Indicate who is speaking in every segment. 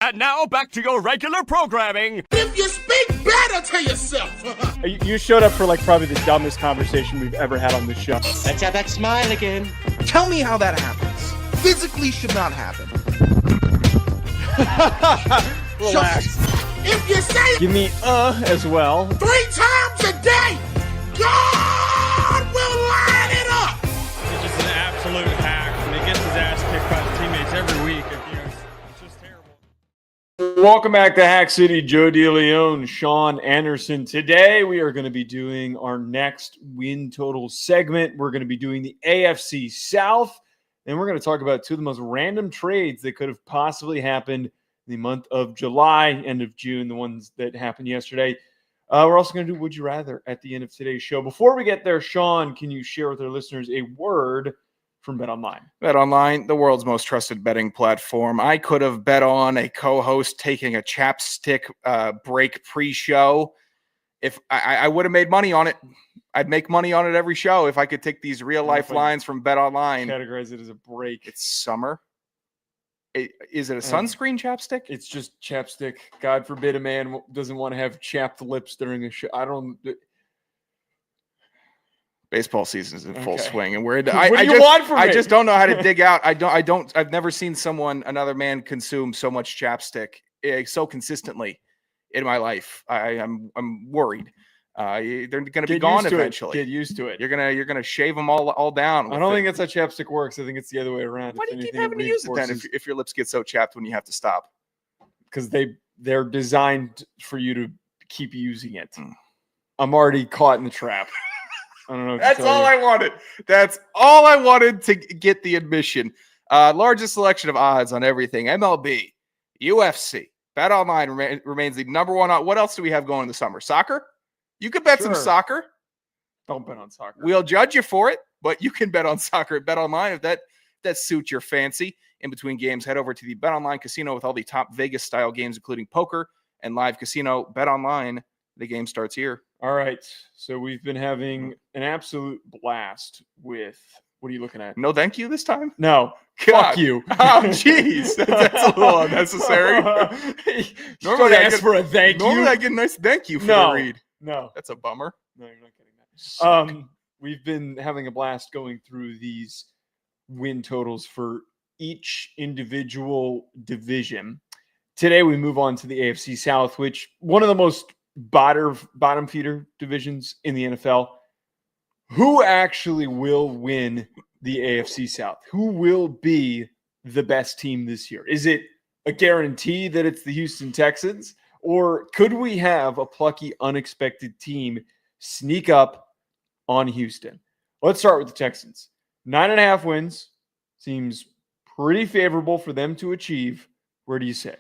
Speaker 1: And now back to your regular programming.
Speaker 2: If you speak better to yourself.
Speaker 3: You showed up for like probably the dumbest conversation we've ever had on this show.
Speaker 4: Let's have that smile again.
Speaker 5: Tell me how that happens. Physically should not happen.
Speaker 3: Relax.
Speaker 2: If you say
Speaker 3: Give me as well.
Speaker 2: 3 times a day, God will line it up.
Speaker 6: He's just an absolute hack, and he gets his ass kicked by his teammates every week. It's just terrible.
Speaker 3: Welcome back to Hack City. Joe DeLeone, Sean Anderson. Today we are going to be doing our next win total segment. We're going to be doing the AFC South, and we're going to talk about 2 of the most random trades that could have possibly happened in the month of July, end of June, the ones that happened yesterday. We're also going to do Would You Rather at the end of today's show. Before we get there, Sean, can you share with our listeners a word from BetOnline?
Speaker 5: BetOnline, the world's most trusted betting platform. I could have bet on a co-host taking a chapstick break pre-show. If I would have made money on it. I'd make money on it every show if I could take these real-life lines from BetOnline.
Speaker 3: Categorize it as a break.
Speaker 5: It's summer. Is it a sunscreen chapstick?
Speaker 3: It's just chapstick. God forbid a man doesn't want to have chapped lips during a show.
Speaker 5: Baseball season is in full swing, and we're.
Speaker 3: What do you want from me?
Speaker 5: I just don't know how to dig out. I've never seen another man consume so much chapstick so consistently in my life. I'm worried. They're going to be gone eventually.
Speaker 3: Get used to it.
Speaker 5: You're gonna shave them all down.
Speaker 3: I don't think that's how chapstick works. I think it's the other way around.
Speaker 5: Why do you keep having to use it then if your lips get so chapped when you have to stop?
Speaker 3: Because they're designed for you to keep using it. I'm already caught in the trap. I don't know.
Speaker 5: That's all I wanted. That's all I wanted to get the admission. Largest selection of odds on everything. MLB, UFC, BetOnline remains the number one. What else do we have going in the summer? Soccer? You could bet some soccer.
Speaker 3: Don't bet on soccer.
Speaker 5: We'll judge you for it, but you can bet on soccer at BetOnline if that suits your fancy. In between games, head over to the BetOnline casino with all the top Vegas-style games, including poker and live casino. BetOnline, the game starts here.
Speaker 3: All right, so we've been having an absolute blast with – what are you looking at?
Speaker 5: No thank you this time?
Speaker 3: No.
Speaker 5: God.
Speaker 3: Fuck you.
Speaker 5: Oh, jeez. That's a little unnecessary.
Speaker 3: Normally I ask for a thank you.
Speaker 5: Normally I get a nice thank you for the read.
Speaker 3: No.
Speaker 5: That's a bummer.
Speaker 3: No, you're not getting that. We've been having a blast going through these win totals for each individual division. Today we move on to the AFC South, which one of the most bottom feeder divisions in the NFL. Who actually will win the AFC South? Who will be the best team this year? Is it a guarantee that it's the Houston Texans? Or could we have a plucky, unexpected team sneak up on Houston? Let's start with the Texans. 9.5 wins seems pretty favorable for them to achieve. Where do you say?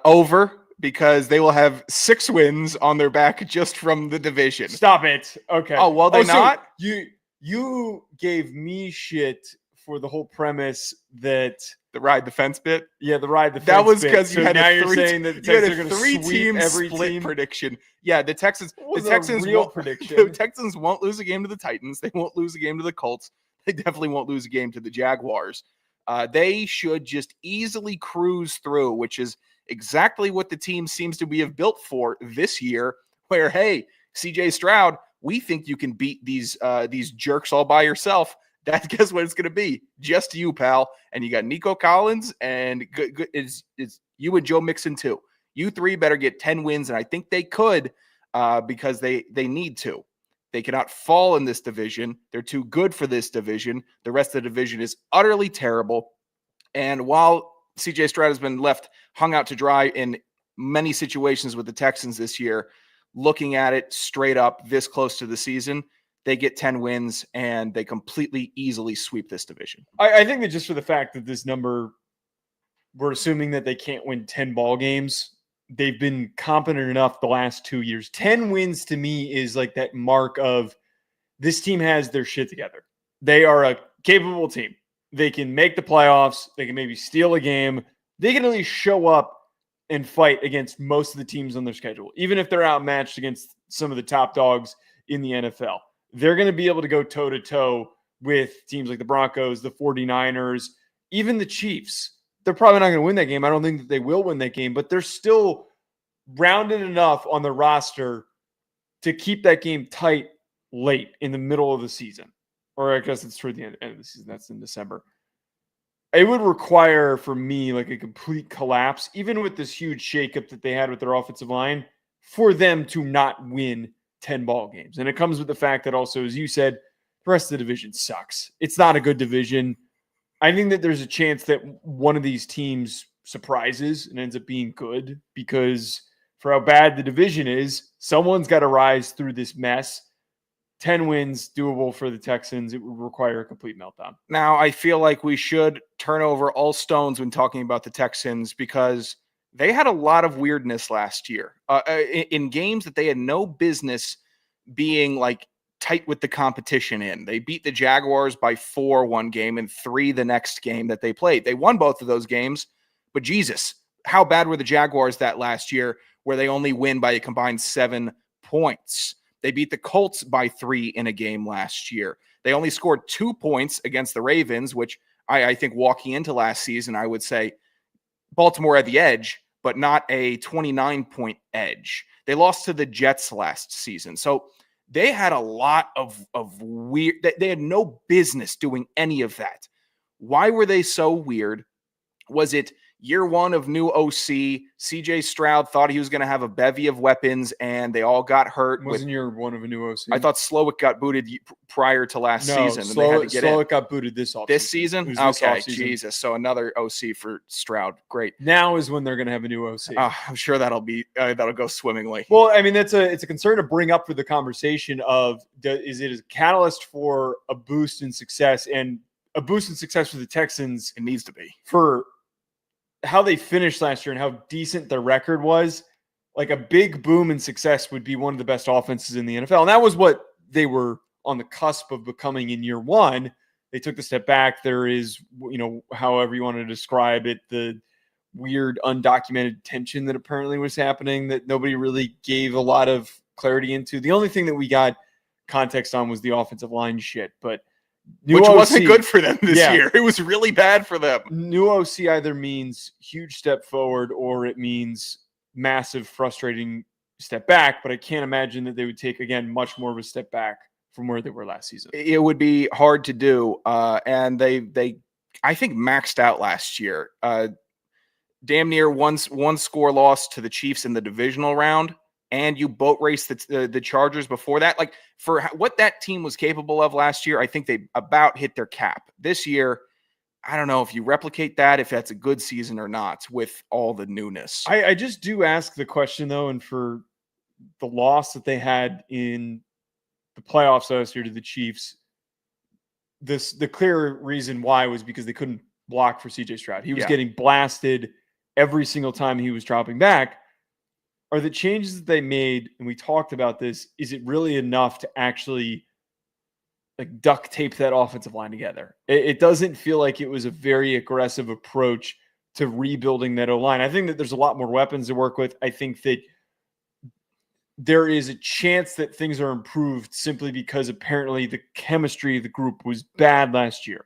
Speaker 5: Over, because they will have 6 wins on their back just from the division.
Speaker 3: Stop it. Okay.
Speaker 5: Oh, well, they're not?
Speaker 3: So you gave me shit for the whole premise that
Speaker 5: the ride the fence bit.
Speaker 3: Yeah, the ride the fence.
Speaker 5: That was
Speaker 3: bit.
Speaker 5: because you had
Speaker 3: now
Speaker 5: a
Speaker 3: you're saying that the Texans are going to sweep
Speaker 5: 3-team
Speaker 3: every
Speaker 5: split
Speaker 3: team
Speaker 5: prediction. Yeah, the Texans
Speaker 3: real prediction.
Speaker 5: The Texans won't lose a game to the Titans. They won't lose a game to the Colts. They definitely won't lose a game to the Jaguars. They should just easily cruise through, which is exactly what the team seems to have built for this year. Where, hey, CJ Stroud, we think you can beat these jerks all by yourself. Guess what it's going to be? Just you, pal. And you got Nico Collins, and is you and Joe Mixon too. You 3 better get 10 wins, and I think they could because they need to. They cannot fall in this division. They're too good for this division. The rest of the division is utterly terrible. And while CJ Stroud has been left hung out to dry in many situations with the Texans this year, looking at it straight up this close to the season, they get 10 wins and they completely easily sweep this division.
Speaker 3: I think that just for the fact that this number, we're assuming that they can't win 10 ball games. They've been competent enough the last 2 years. 10 wins to me is like that mark of this team has their shit together. They are a capable team. They can make the playoffs. They can maybe steal a game. They can at least show up and fight against most of the teams on their schedule, even if they're outmatched against some of the top dogs in the NFL. They're going to be able to go toe-to-toe with teams like the Broncos, the 49ers, even the Chiefs. they're probably not going to win that game. I don't think that they will win that game, but they're still rounded enough on the roster to keep that game tight late in the middle of the season. Or I guess it's toward the end of the season. That's in December. It would require for me like a complete collapse, even with this huge shakeup that they had with their offensive line, for them to not win 10 ball games. And it comes with the fact that also, as you said, the rest of the division sucks. It's not a good division. I think that there's a chance that one of these teams surprises and ends up being good, because for how bad the division is, someone's got to rise through this mess. 10 wins, doable for the Texans. It would require a complete meltdown.
Speaker 5: Now, I feel like we should turn over all stones when talking about the Texans, because they had a lot of weirdness last year in games that they had no business being like tight with the competition in. They beat the Jaguars by 4 one game and 3 the next game that they played. They won both of those games, but Jesus, how bad were the Jaguars that last year where they only win by a combined 7 points? They beat the Colts by 3 in a game last year. They only scored 2 points against the Ravens, which I think walking into last season, I would say Baltimore had the edge, but not a 29-point edge. They lost to the Jets last season. So they had a lot of weird, they had no business doing any of that. Why were they so weird? Was it year one of new OC? CJ Stroud thought he was going to have a bevy of weapons, and they all got hurt.
Speaker 3: Wasn't year one of a new OC?
Speaker 5: I thought Slowick got booted prior to last season. And they had to get
Speaker 3: Slowick got booted this offseason.
Speaker 5: This season? Okay, Jesus. So another OC for Stroud. Great.
Speaker 3: Now is when they're going to have a new OC.
Speaker 5: I'm sure that'll go swimmingly.
Speaker 3: Well, I mean, it's a concern to bring up for the conversation of, is it a catalyst for a boost in success, and a boost in success for the Texans?
Speaker 5: It needs to be.
Speaker 3: For how they finished last year and how decent their record was, like a big boom in success would be one of the best offenses in the NFL. And that was what they were on the cusp of becoming in year one. They took the step back. There is, however you want to describe it, the weird undocumented tension that apparently was happening that nobody really gave a lot of clarity into. The only thing that we got context on was the offensive line shit, but
Speaker 5: which wasn't good for them this year. It was really bad for them.
Speaker 3: New OC either means huge step forward or it means massive, frustrating step back. But I can't imagine that they would take, again, much more of a step back from where they were last season.
Speaker 5: It would be hard to do. And they, I think, maxed out last year. Damn near one score loss to the Chiefs in the divisional round. And you boat raced the Chargers before that. Like, for what that team was capable of last year, I think they about hit their cap. This year, I don't know if you replicate that, if that's a good season or not with all the newness.
Speaker 3: I just do ask the question, though, and for the loss that they had in the playoffs last year to the Chiefs, the clear reason why was because they couldn't block for CJ Stroud. He was getting blasted every single time he was dropping back. Are the changes that they made, and we talked about this, is it really enough to actually like duct tape that offensive line together? It doesn't feel like it was a very aggressive approach to rebuilding that O-line. I think that there's a lot more weapons to work with. I think that there is a chance that things are improved simply because apparently the chemistry of the group was bad last year.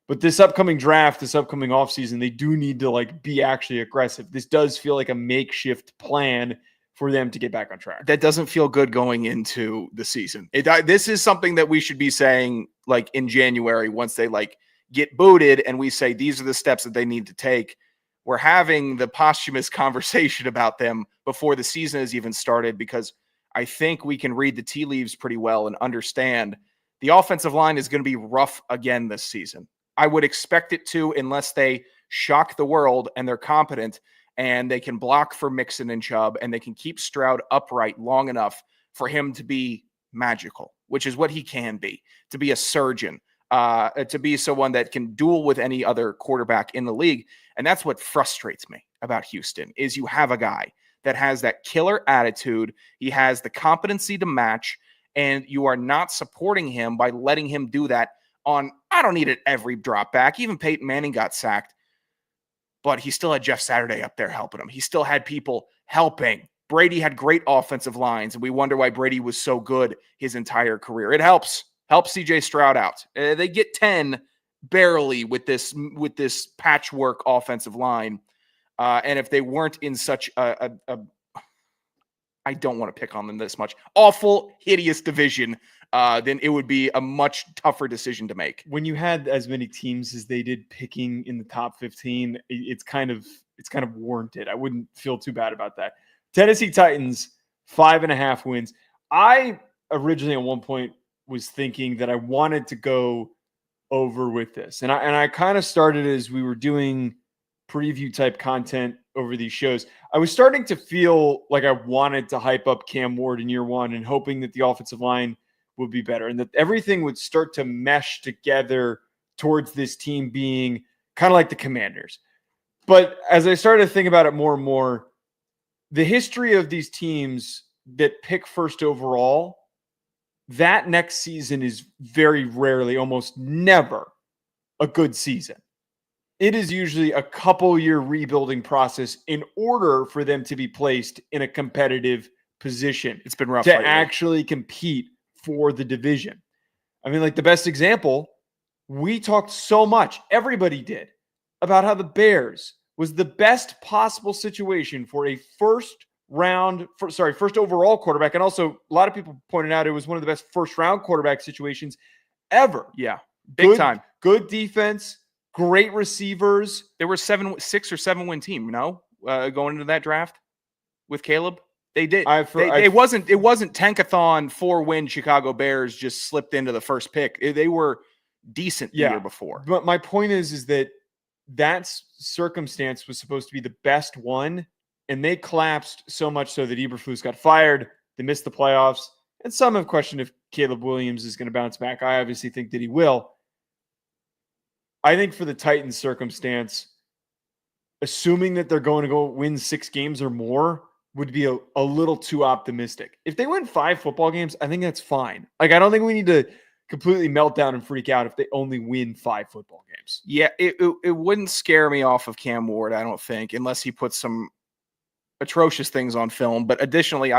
Speaker 3: But this upcoming draft, this upcoming offseason, they do need to like be actually aggressive. This does feel like a makeshift plan for them to get back on track.
Speaker 5: That doesn't feel good going into the season. This is something that we should be saying like in January once they like get booted and we say these are the steps that they need to take. We're having the posthumous conversation about them before the season has even started, because I think we can read the tea leaves pretty well and understand the offensive line is going to be rough again this season. I would expect it to, unless they shock the world and they're competent and they can block for Mixon and Chubb and they can keep Stroud upright long enough for him to be magical, which is what he can be, to be a surgeon, to be someone that can duel with any other quarterback in the league. And that's what frustrates me about Houston, is you have a guy that has that killer attitude. He has the competency to match, and you are not supporting him by letting him do that on, I don't need it every drop back. Even Peyton Manning got sacked, but he still had Jeff Saturday up there helping him. He still had people helping. Brady had great offensive lines, and we wonder why Brady was so good his entire career. It helps CJ Stroud out. They get 10, barely with this patchwork offensive line. And if they weren't in such a I don't want to pick on them this much, awful, hideous division, then it would be a much tougher decision to make.
Speaker 3: When you had as many teams as they did picking in the top 15, it's kind of warranted. I wouldn't feel too bad about that. Tennessee Titans, 5.5 wins. I originally at one point was thinking that I wanted to go over with this. And I kind of started as we were doing preview type content over these shows. I was starting to feel like I wanted to hype up Cam Ward in year one and hoping that the offensive line would be better and that everything would start to mesh together towards this team being kind of like the Commanders. But as I started to think about it more and more, the history of these teams that pick first overall, that next season is very rarely, almost never, a good season. It is usually a couple-year rebuilding process in order for them to be placed in a competitive position.
Speaker 5: It's been rough
Speaker 3: to
Speaker 5: lately.
Speaker 3: actually compete for the division. I mean, like the best example, we talked so much, everybody did, about how the Bears was the best possible situation for a first overall quarterback. And also a lot of people pointed out it was one of the best first round quarterback situations ever.
Speaker 5: Yeah. Big time.
Speaker 3: Good defense, great receivers.
Speaker 5: There were 6 or 7 win team, going into that draft with Caleb. They did. It wasn't tankathon 4-win Chicago Bears just slipped into the first pick. They were decent the year before.
Speaker 3: But my point is that circumstance was supposed to be the best one, and they collapsed so much so that Eberflus got fired. They missed the playoffs, and some have questioned if Caleb Williams is going to bounce back. I obviously think that he will. I think for the Titans circumstance, assuming that they're going to go win 6 games or more would be a little too optimistic. If they win 5 football games, I think that's fine. Like, I don't think we need to completely melt down and freak out if they only win 5 football games.
Speaker 5: Yeah, it wouldn't scare me off of Cam Ward, I don't think, unless he puts some atrocious things on film. But additionally,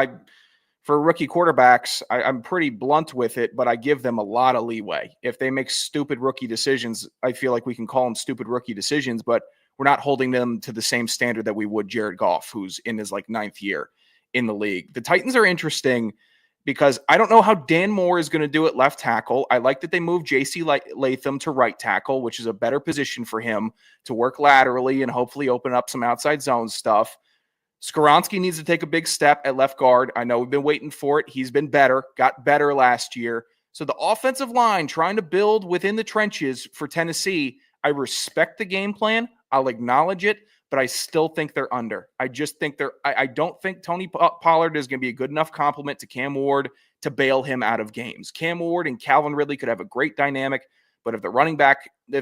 Speaker 5: for rookie quarterbacks, I'm pretty blunt with it, but I give them a lot of leeway. If they make stupid rookie decisions, I feel like we can call them stupid rookie decisions, but we're not holding them to the same standard that we would Jared Goff, who's in his 9th year in the league. The Titans are interesting because I don't know how Dan Moore is going to do at left tackle. I like that they moved J.C. Latham to right tackle, which is a better position for him to work laterally and hopefully open up some outside zone stuff. Skoronski needs to take a big step at left guard. I know we've been waiting for it. He's been better, got better last year. So the offensive line trying to build within the trenches for Tennessee, I respect the game plan. I'll acknowledge it, but I still think they're under. I just think I don't think Tony Pollard is going to be a good enough complement to Cam Ward to bail him out of games. Cam Ward and Calvin Ridley could have a great dynamic, but if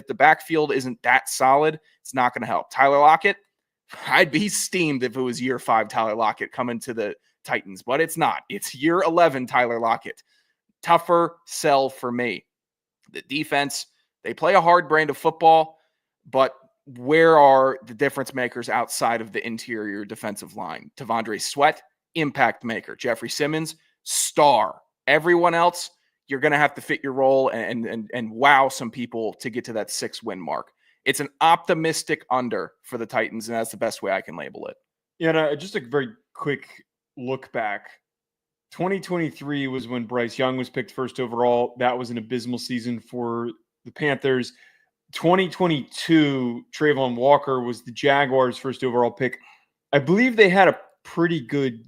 Speaker 5: the backfield isn't that solid, it's not going to help. Tyler Lockett, I'd be steamed if it was year 5 Tyler Lockett coming to the Titans, but it's not. It's year 11 Tyler Lockett. Tougher sell for me. The defense, they play a hard brand of football, but where are the difference makers outside of the interior defensive line? Tavondre Sweat, impact maker. Jeffrey Simmons, star. Everyone else, you're going to have to fit your role and wow some people to get to that 6-win mark. It's an optimistic under for the Titans, and that's the best way I can label it.
Speaker 3: Yeah, just a very quick look back. 2023 was when Bryce Young was picked first overall. That was an abysmal season for the Panthers. 2022, Trayvon Walker was the Jaguars' first overall pick. I believe they had a pretty good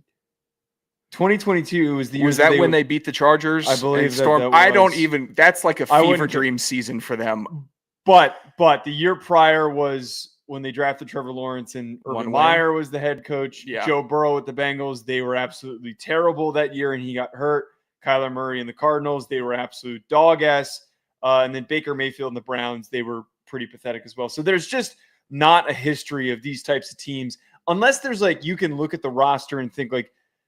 Speaker 3: 2022 was the year.
Speaker 5: Was that when they beat the Chargers?
Speaker 3: I believe
Speaker 5: that I don't even. That's like a fever dream season for them.
Speaker 3: But the year prior was when they drafted Trevor Lawrence and Urban Meyer was the head coach.
Speaker 5: Yeah.
Speaker 3: Joe Burrow with the Bengals. They were absolutely terrible that year, and he got hurt. Kyler Murray and the Cardinals. They were absolute dog-ass. And then Baker Mayfield and the Browns, they were pretty pathetic as well. So there's just not a history of these types of teams. Unless there's you can look at the roster and think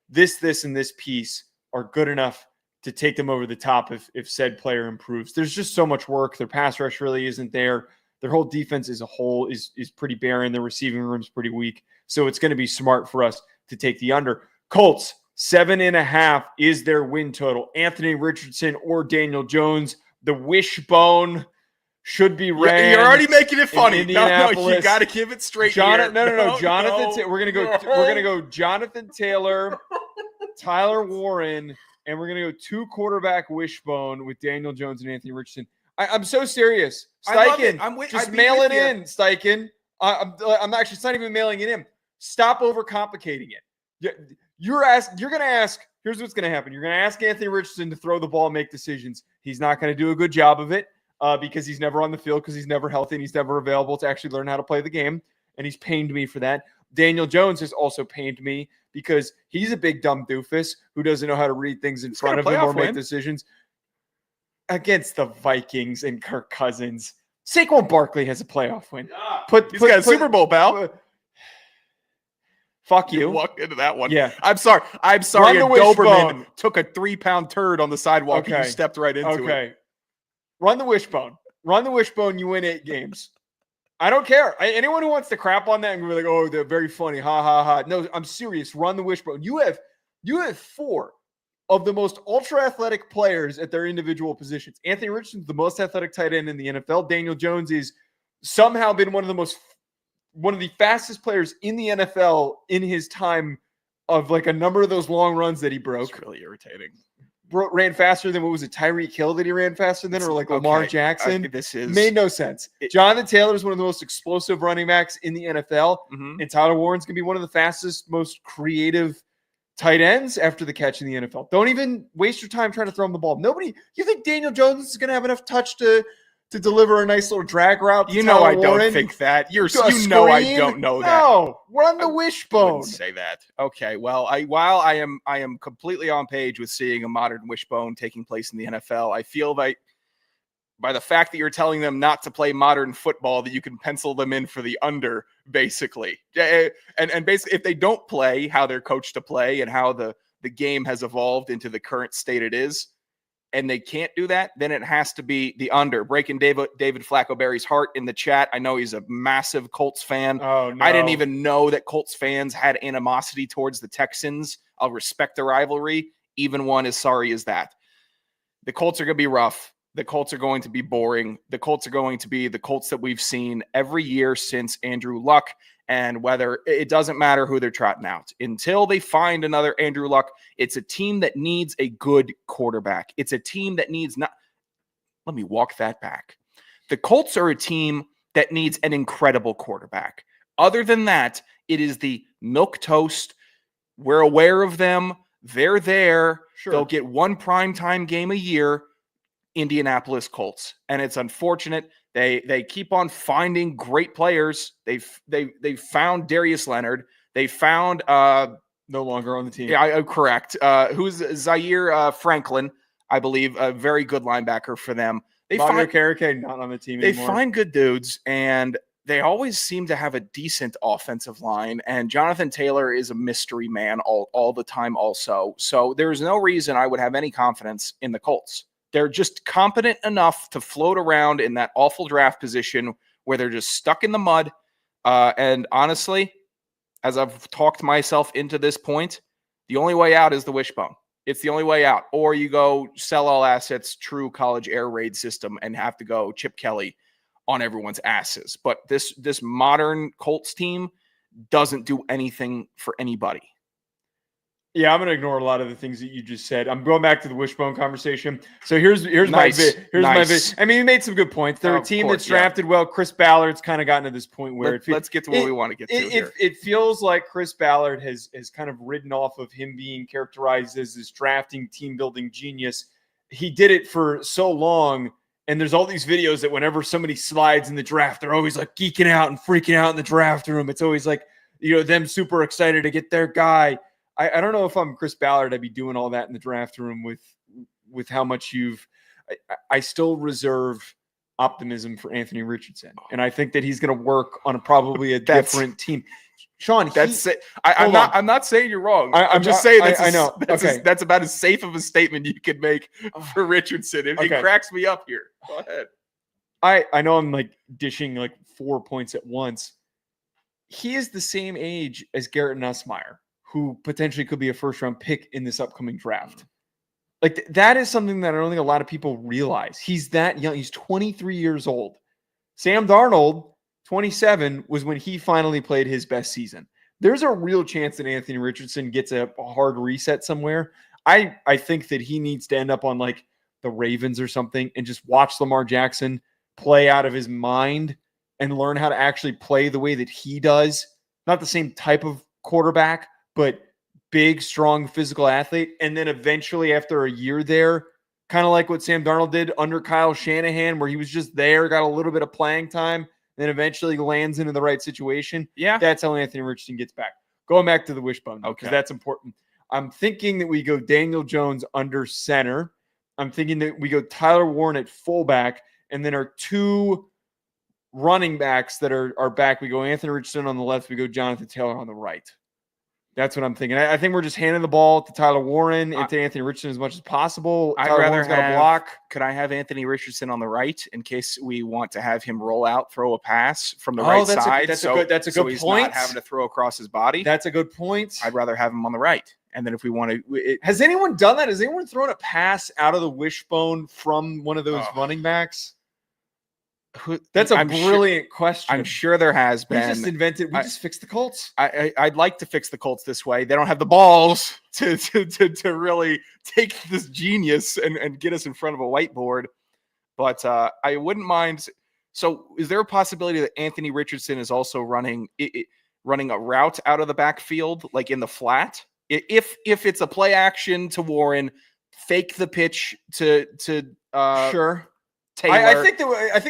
Speaker 3: this, and this piece are good enough to take them over the top if said player improves. There's just so much work. Their pass rush really isn't there. Their whole defense as a whole is pretty barren. Their receiving room's pretty weak. So it's going to be smart for us to take the under. Colts, 7.5 is their win total. Anthony Richardson or Daniel Jones, the wishbone should be ran.
Speaker 5: You're already making it funny. No, you
Speaker 3: Indianapolis.
Speaker 5: got to give it straight here.
Speaker 3: No. Jonathan. We're gonna go Jonathan Taylor, Tyler Warren, and we're gonna go 2 quarterback wishbone with Daniel Jones and Anthony Richardson. I'm so serious.
Speaker 5: I love it.
Speaker 3: Steichen, just mail it in, Steichen. I'm actually, it's not even mailing it in. Stop overcomplicating it. You're going to ask, here's what's going to happen. You're going to ask Anthony Richardson to throw the ball and make decisions. He's not going to do a good job of it because he's never on the field, because he's never healthy and he's never available to actually learn how to play the game. And he's pained me for that. Daniel Jones has also pained me because he's a big dumb doofus who doesn't know how to read things in front of him or make decisions. Against the Vikings and Kirk Cousins, Saquon Barkley has a playoff win.
Speaker 5: He's got a Super Bowl, pal.
Speaker 3: Fuck you.
Speaker 5: Walk into that one.
Speaker 3: Yeah.
Speaker 5: I'm sorry.
Speaker 3: Run
Speaker 5: A
Speaker 3: the
Speaker 5: Doberman
Speaker 3: wishbone.
Speaker 5: took a 3-pound turd on the sidewalk and you stepped right into it.
Speaker 3: Okay. Run the wishbone. Run the wishbone. You win 8 games. I don't care. Anyone who wants to crap on that and be like, oh, they're very funny. Ha, ha, ha. No, I'm serious. Run the wishbone. You have 4 of the most ultra-athletic players at their individual positions. Anthony Richardson's the most athletic tight end in the NFL. Daniel Jones is somehow been one of the fastest players in the NFL in his time of like a number of those long runs that he broke.
Speaker 5: It's really irritating.
Speaker 3: Ran faster than, what was it, Tyreek Hill that he ran faster than, or like Lamar Jackson? Made no sense. Jonathan Taylor is one of the most explosive running backs in the NFL, and Tyler Warren's going to be one of the fastest, most creative tight ends after the catch in the NFL. Don't even waste your time trying to throw him the ball. You think Daniel Jones is going to have enough touch to deliver a nice little drag route to Tyler
Speaker 5: I
Speaker 3: Warren?
Speaker 5: don't think that. I don't know that.
Speaker 3: No, run the wishbone.
Speaker 5: Wouldn't say that. Okay, well, while I am completely on page with seeing a modern wishbone taking place in the NFL, I feel like by the fact that you're telling them not to play modern football, that you can pencil them in for the under, basically. And basically, if they don't play how they're coached to play and how the game has evolved into the current state it is, and they can't do that, then it has to be the under. Breaking David Flacco-Berry's heart in the chat. I know he's a massive Colts fan.
Speaker 3: Oh, no.
Speaker 5: I didn't even know that Colts fans had animosity towards the Texans. I'll respect the rivalry, even one as sorry as that. The Colts are going to be rough. The Colts are going to be boring. The Colts are going to be the Colts that we've seen every year since Andrew Luck. And whether it doesn't matter who they're trotting out until they find another Andrew Luck, it's a team that needs a good quarterback. It's a team that needs not. Let me walk that back. The Colts are a team that needs an incredible quarterback. Other than that, it is the milquetoast. We're aware of them. They're there.
Speaker 3: Sure.
Speaker 5: They'll get one primetime game a year. Indianapolis Colts. And it's unfortunate. They keep on finding great players. They found Darius Leonard. They found
Speaker 3: no longer on the team.
Speaker 5: Yeah, correct. Who's Zaire Franklin, I believe, a very good linebacker for them. They
Speaker 3: find Carrick not on the team anymore.
Speaker 5: They find good dudes, and they always seem to have a decent offensive line. And Jonathan Taylor is a mystery man all the time also. So there's no reason I would have any confidence in the Colts. They're just competent enough to float around in that awful draft position where they're just stuck in the mud. And honestly, as I've talked myself into this point, the only way out is the wishbone. It's the only way out. Or you go sell all assets, true college air raid system, and have to go Chip Kelly on everyone's asses. But this modern Colts team doesn't do anything for anybody.
Speaker 3: Yeah, I'm going to ignore a lot of the things that you just said. I'm going back to the wishbone conversation. So here's my vid. My vid. I mean, you made some good points. They're a team that's drafted well. Chris Ballard's kind of gotten to this point where
Speaker 5: let's get to what we want to get to here.
Speaker 3: It feels like Chris Ballard has kind of ridden off of him being characterized as this drafting, team-building genius. He did it for so long, and there's all these videos that whenever somebody slides in the draft, they're always like geeking out and freaking out in the draft room. It's always like, them super excited to get their guy. I don't know if I'm Chris Ballard, I'd be doing all that in the draft room with how much I still reserve optimism for Anthony Richardson. And I think that he's going to work on probably a different team. Sean,
Speaker 5: I'm not saying you're wrong. I'm just saying that's about as safe of a statement you could make for Richardson. It cracks me up here. Go ahead.
Speaker 3: I know I'm like dishing like 4 points at once. He is the same age as Garrett Nussmeier, who potentially could be a first-round pick in this upcoming draft. Like that is something that I don't think a lot of people realize. He's that young. He's 23 years old. Sam Darnold, 27, was when he finally played his best season. There's a real chance that Anthony Richardson gets a hard reset somewhere. I think that he needs to end up on like the Ravens or something and just watch Lamar Jackson play out of his mind and learn how to actually play the way that he does. Not the same type of quarterback, but big, strong, physical athlete. And then eventually after a year there, kind of like what Sam Darnold did under Kyle Shanahan, where he was just there, got a little bit of playing time, then eventually lands into the right situation.
Speaker 5: Yeah.
Speaker 3: That's how Anthony Richardson gets back. Going back to the wishbone, because that's important. I'm thinking that we go Daniel Jones under center. I'm thinking that we go Tyler Warren at fullback, and then our two running backs that are back, we go Anthony Richardson on the left, we go Jonathan Taylor on the right. That's what I'm thinking. I think we're just handing the ball to Tyler Warren and to Anthony Richardson as much as possible.
Speaker 5: I'd
Speaker 3: Tyler
Speaker 5: rather
Speaker 3: Warren's got
Speaker 5: have
Speaker 3: a block.
Speaker 5: Could I have Anthony Richardson on the right in case we want to have him roll out, throw a pass from the right side?
Speaker 3: That's a good
Speaker 5: so
Speaker 3: point.
Speaker 5: He's not having to throw across his body.
Speaker 3: That's a good point.
Speaker 5: I'd rather have him on the right. And then if we want to,
Speaker 3: Has anyone done that? Has anyone thrown a pass out of the wishbone from one of those running backs? That's a brilliant question.
Speaker 5: I'm sure there has been.
Speaker 3: We just fixed the Colts.
Speaker 5: I'd like to fix the Colts this way. They don't have the balls to really take this genius and get us in front of a whiteboard. But I wouldn't mind. So is there a possibility that Anthony Richardson is also running a route out of the backfield, like in the flat? If it's a play action to Warren, fake the pitch to
Speaker 3: Sure.
Speaker 5: Taylor,
Speaker 3: I think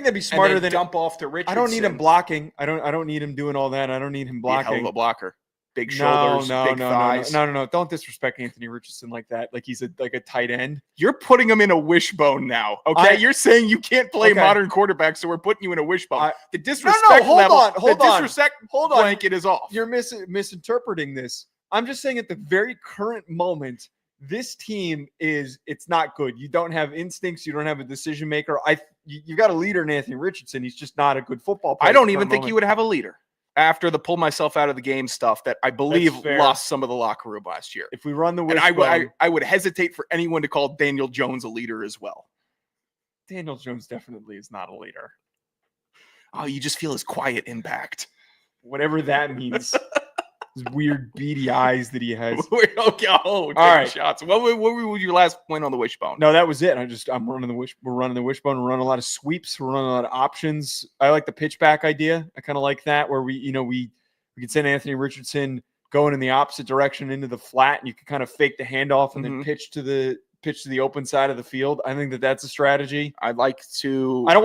Speaker 3: that'd be smarter than
Speaker 5: dump off to Richardson.
Speaker 3: I don't need him blocking. I don't need him doing all that. I don't need him blocking.
Speaker 5: Hell of a blocker. Big shoulders, big thighs.
Speaker 3: No. Don't disrespect Anthony Richardson like that. Like he's a tight end.
Speaker 5: You're putting him in a wishbone now. Okay, you're saying you can't play modern quarterback, so we're putting you in a wishbone. The disrespect
Speaker 3: hold on.
Speaker 5: blanket is off.
Speaker 3: You're misinterpreting this. I'm just saying at the very current moment, this team it's not good. You don't have instincts. You don't have a decision maker. You got a leader in Anthony Richardson. He's just not a good football player.
Speaker 5: I don't even think you would have a leader after the pull myself out of the game stuff that I believe lost some of the locker room last year.
Speaker 3: If we run the
Speaker 5: wishbone, and I would hesitate for anyone to call Daniel Jones a leader as well.
Speaker 3: Daniel Jones definitely is not a leader.
Speaker 5: Oh, you just feel his quiet impact.
Speaker 3: Whatever that means. His weird beady eyes that he has.
Speaker 5: Okay, all right. Shots. What was your last point on the wishbone?
Speaker 3: No, that was it. I'm running the wishbone. We're running the wishbone. We're running a lot of sweeps. We're running a lot of options. I like the pitch back idea. I kind of like that where we can send Anthony Richardson going in the opposite direction into the flat, and you can kind of fake the handoff and then pitch to the open side of the field. I think that's a strategy.
Speaker 5: I'd like to.
Speaker 3: I don't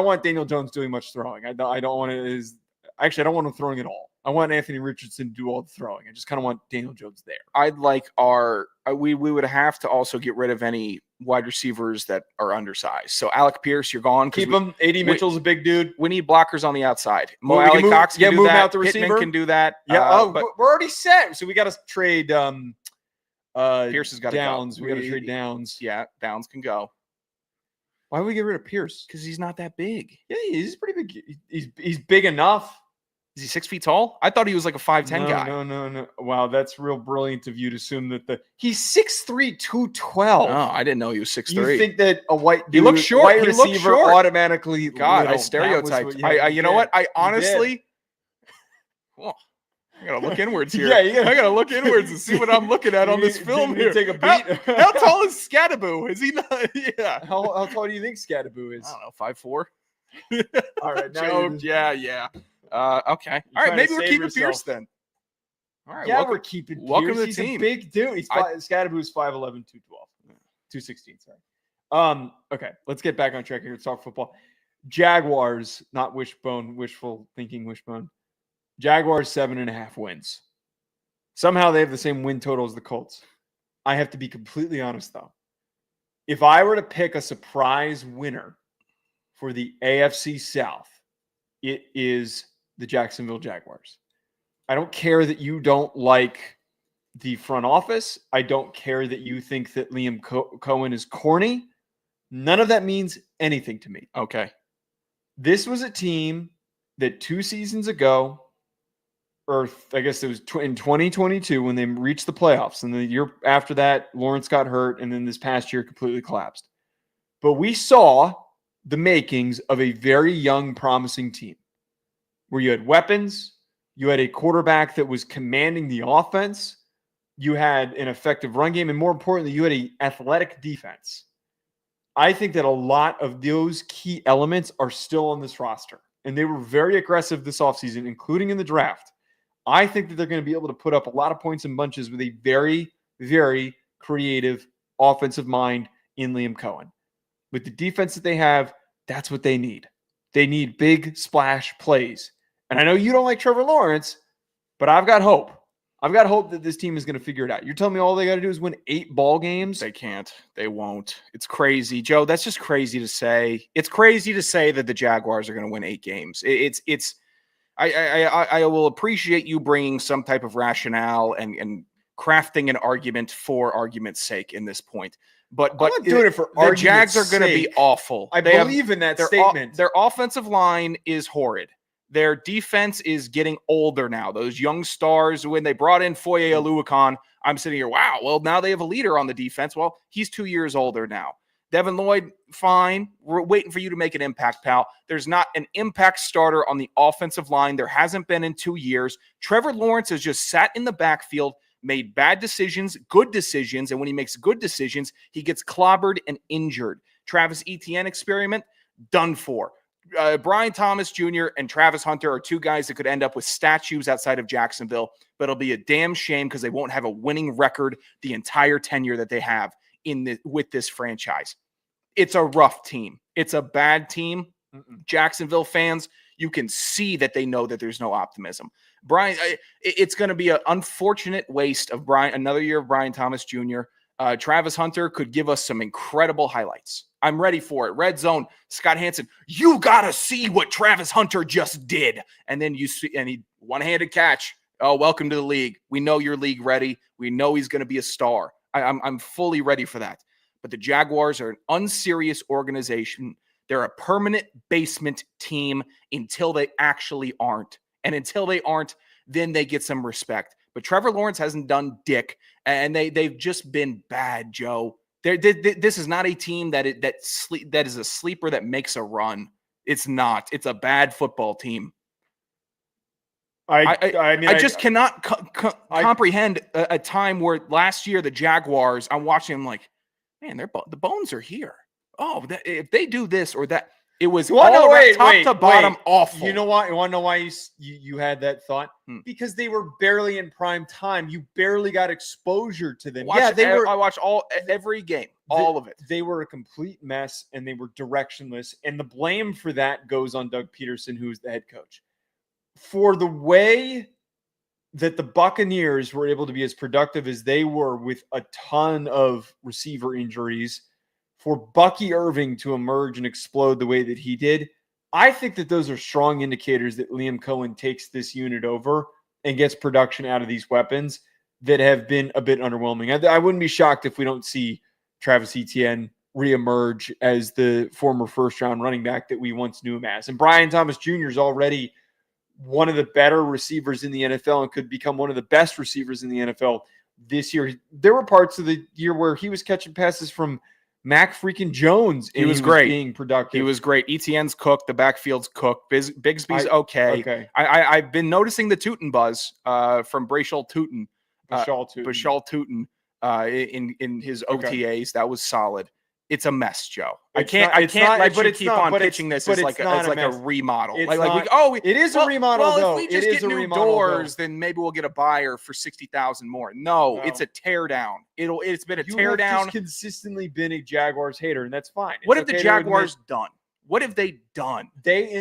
Speaker 3: want Daniel Jones doing much throwing. I don't want him throwing at all. I want Anthony Richardson to do all the throwing. I just kind of want Daniel Jones there.
Speaker 5: I'd like we would have to also get rid of any wide receivers that are undersized. So Alec Pierce, you're gone.
Speaker 3: Keep him. A.D. Mitchell's a big dude.
Speaker 5: We need blockers on the outside.
Speaker 3: Cox can do that. Out the receiver.
Speaker 5: Pittman can do that.
Speaker 3: Yeah. But we're already set. So we got to trade.
Speaker 5: Pierce has got
Speaker 3: Downs.
Speaker 5: To go.
Speaker 3: We got to trade Downs.
Speaker 5: Yeah, Downs can go.
Speaker 3: Why would we get rid of Pierce?
Speaker 5: Because he's not that big.
Speaker 3: Yeah, he's pretty big. He's big enough.
Speaker 5: Is he 6 feet tall? I thought he was like a 5'10" guy.
Speaker 3: No. Wow, that's real brilliant of you to assume that he's 6'3", 212.
Speaker 5: Oh, I didn't know he was 6'3".
Speaker 3: You think that a white dude,
Speaker 5: he looks short.
Speaker 3: White
Speaker 5: he
Speaker 3: receiver
Speaker 5: looks short.
Speaker 3: Automatically?
Speaker 5: God, I stereotyped. You know what? I honestly. Well, I gotta look inwards here. I gotta look inwards and see what I'm looking at on this film here.
Speaker 3: Take a beat.
Speaker 5: How tall is Scadaboo? Is he not? Yeah.
Speaker 3: How tall do you think Scadaboo is?
Speaker 5: I don't know, 5'4".
Speaker 3: All right.
Speaker 5: Joke. Yeah. Okay. All right. Maybe we're keeping Pierce then. All right.
Speaker 3: Yeah, we're keeping Pierce.
Speaker 5: Welcome to the
Speaker 3: He's
Speaker 5: team.
Speaker 3: A big dude. Scadaboo's 5'11", 212. 216, sorry. Okay, let's get back on track here. Let's talk football. Jaguars, not wishful thinking wishbone. Jaguars 7.5 wins. Somehow they have the same win total as the Colts. I have to be completely honest, though. If I were to pick a surprise winner for the AFC South, it is the Jacksonville Jaguars. I don't care that you don't like the front office. I don't care that you think that Liam Cohen is corny. None of that means anything to me.
Speaker 5: Okay.
Speaker 3: This was a team that 2 seasons ago or I guess it was in 2022 when they reached the playoffs. And the year after that, Lawrence got hurt. And then this past year completely collapsed. But we saw the makings of a very young, promising team where you had weapons, you had a quarterback that was commanding the offense, you had an effective run game, and more importantly, you had an athletic defense. I think that a lot of those key elements are still on this roster, and they were very aggressive this offseason, including in the draft. I think that they're going to be able to put up a lot of points and bunches with a very, very creative offensive mind in Liam Cohen. With the defense that they have, that's what they need. They need big splash plays. And I know you don't like Trevor Lawrence, but I've got hope. I've got hope that this team is going to figure it out. You're telling me all they got to do is win 8 ball games?
Speaker 5: They can't. They won't. It's crazy, Joe. That's just crazy to say. It's crazy to say that the Jaguars are going to win 8 games. I will appreciate you bringing some type of rationale and crafting an argument for argument's sake in this point. But
Speaker 3: I'm not doing it for
Speaker 5: the
Speaker 3: argument's
Speaker 5: Jags are going to be
Speaker 3: sake.
Speaker 5: awful.
Speaker 3: I believe in that statement.
Speaker 5: Their offensive line is horrid. Their defense is getting older now. Those young stars, when they brought in Foye Oluokun, I'm sitting here, wow, well, now they have a leader on the defense. Well, he's 2 years older now. Devin Lloyd, fine. We're waiting for you to make an impact, pal. There's not an impact starter on the offensive line. There hasn't been in 2 years. Trevor Lawrence has just sat in the backfield, made bad decisions, good decisions, and when he makes good decisions, he gets clobbered and injured. Travis Etienne experiment, done for. Brian Thomas Jr. and Travis Hunter are 2 guys that could end up with statues outside of Jacksonville, but it'll be a damn shame because they won't have a winning record the entire tenure that they have with this franchise. It's a rough team. It's a bad team. Jacksonville fans, you can see that they know that there's no optimism. Brian, it's going to be an unfortunate waste of another year of Brian Thomas Jr. Travis Hunter could give us some incredible highlights. I'm ready for it. Red zone, Scott Hansen, you got to see what Travis Hunter just did. And then you see, and he one-handed catch. Oh, welcome to the league. We know you're league ready. We know he's going to be a star. I'm fully ready for that. But the Jaguars are an unserious organization. They're a permanent basement team until they actually aren't. And until they aren't, then they get some respect. But Trevor Lawrence hasn't done dick, and they've just been bad, Joe. This is not a team that is a sleeper that makes a run. It's not. It's a bad football team. I just cannot comprehend a time where last year the Jaguars, I'm watching them like, man, the bones are here. Oh, if they do this or that, it was top to bottom awful.
Speaker 3: You know why? You want to know why you had that thought? Because they were barely in prime time. You barely got exposure to them.
Speaker 5: I watched every game, all of it.
Speaker 3: They were a complete mess and they were directionless. And the blame for that goes on Doug Peterson, who's the head coach. For the way that the Buccaneers were able to be as productive as they were with a ton of receiver injuries, for Bucky Irving to emerge and explode the way that he did, I think that those are strong indicators that Liam Cohen takes this unit over and gets production out of these weapons that have been a bit underwhelming. I wouldn't be shocked if we don't see Travis Etienne reemerge as the former first-round running back that we once knew him as. And Brian Thomas Jr. is already one of the better receivers in the NFL and could become one of the best receivers in the NFL this year. There were parts of the year where he was catching passes from Mac freaking Jones.
Speaker 5: He was great.
Speaker 3: Being productive.
Speaker 5: He was great. Etienne's cooked. The backfield's cooked. Bigsby's okay. I've been noticing the Tootin buzz from Brashal Tootin. Bashal Tootin in his OTAs. That was solid. It's a mess, Joe. I can't let you keep on pitching this as like a remodel. It
Speaker 3: is a remodel, though.
Speaker 5: If we just get new doors, then maybe we'll get a buyer for $60,000 more. No, it's a tear down. It's been a tear down.
Speaker 3: You've just consistently been a Jaguars hater, and that's fine.
Speaker 5: What have the Jaguars done? What have they done?
Speaker 3: They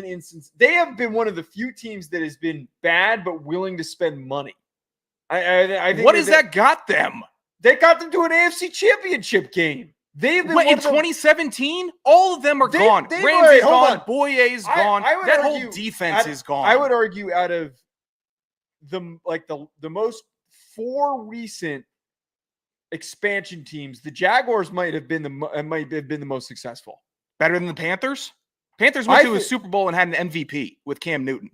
Speaker 3: have been one of the few teams that has been bad but willing to spend money. I think
Speaker 5: what has that got them?
Speaker 3: They got them to an AFC Championship game. They've been
Speaker 5: in 2017, all of them are gone. Ramsey's gone. Boye's gone. That whole defense is gone.
Speaker 3: I would argue out of the most 4 recent expansion teams, the Jaguars might have been the most successful.
Speaker 5: Better than the Panthers? Panthers went to a Super Bowl and had an MVP with Cam Newton.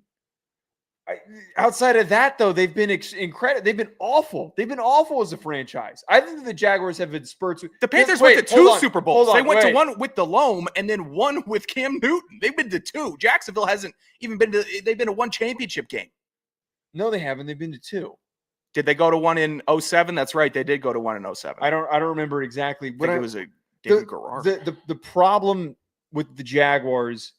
Speaker 3: Outside of that, though, they've been incredible. They've been awful. They've been awful as a franchise. I think the Jaguars have been spurts.
Speaker 5: The Panthers went to two Super Bowls. They went to one with DeLeone and then one with Cam Newton. They've been to two. Jacksonville hasn't even been to. They've been to one championship game.
Speaker 3: No, they haven't. They've been to two.
Speaker 5: Did they go to one in 07? That's right. They did go to one in 07.
Speaker 3: I don't remember exactly.
Speaker 5: I think it was a David Garrard.
Speaker 3: The problem with the Jaguars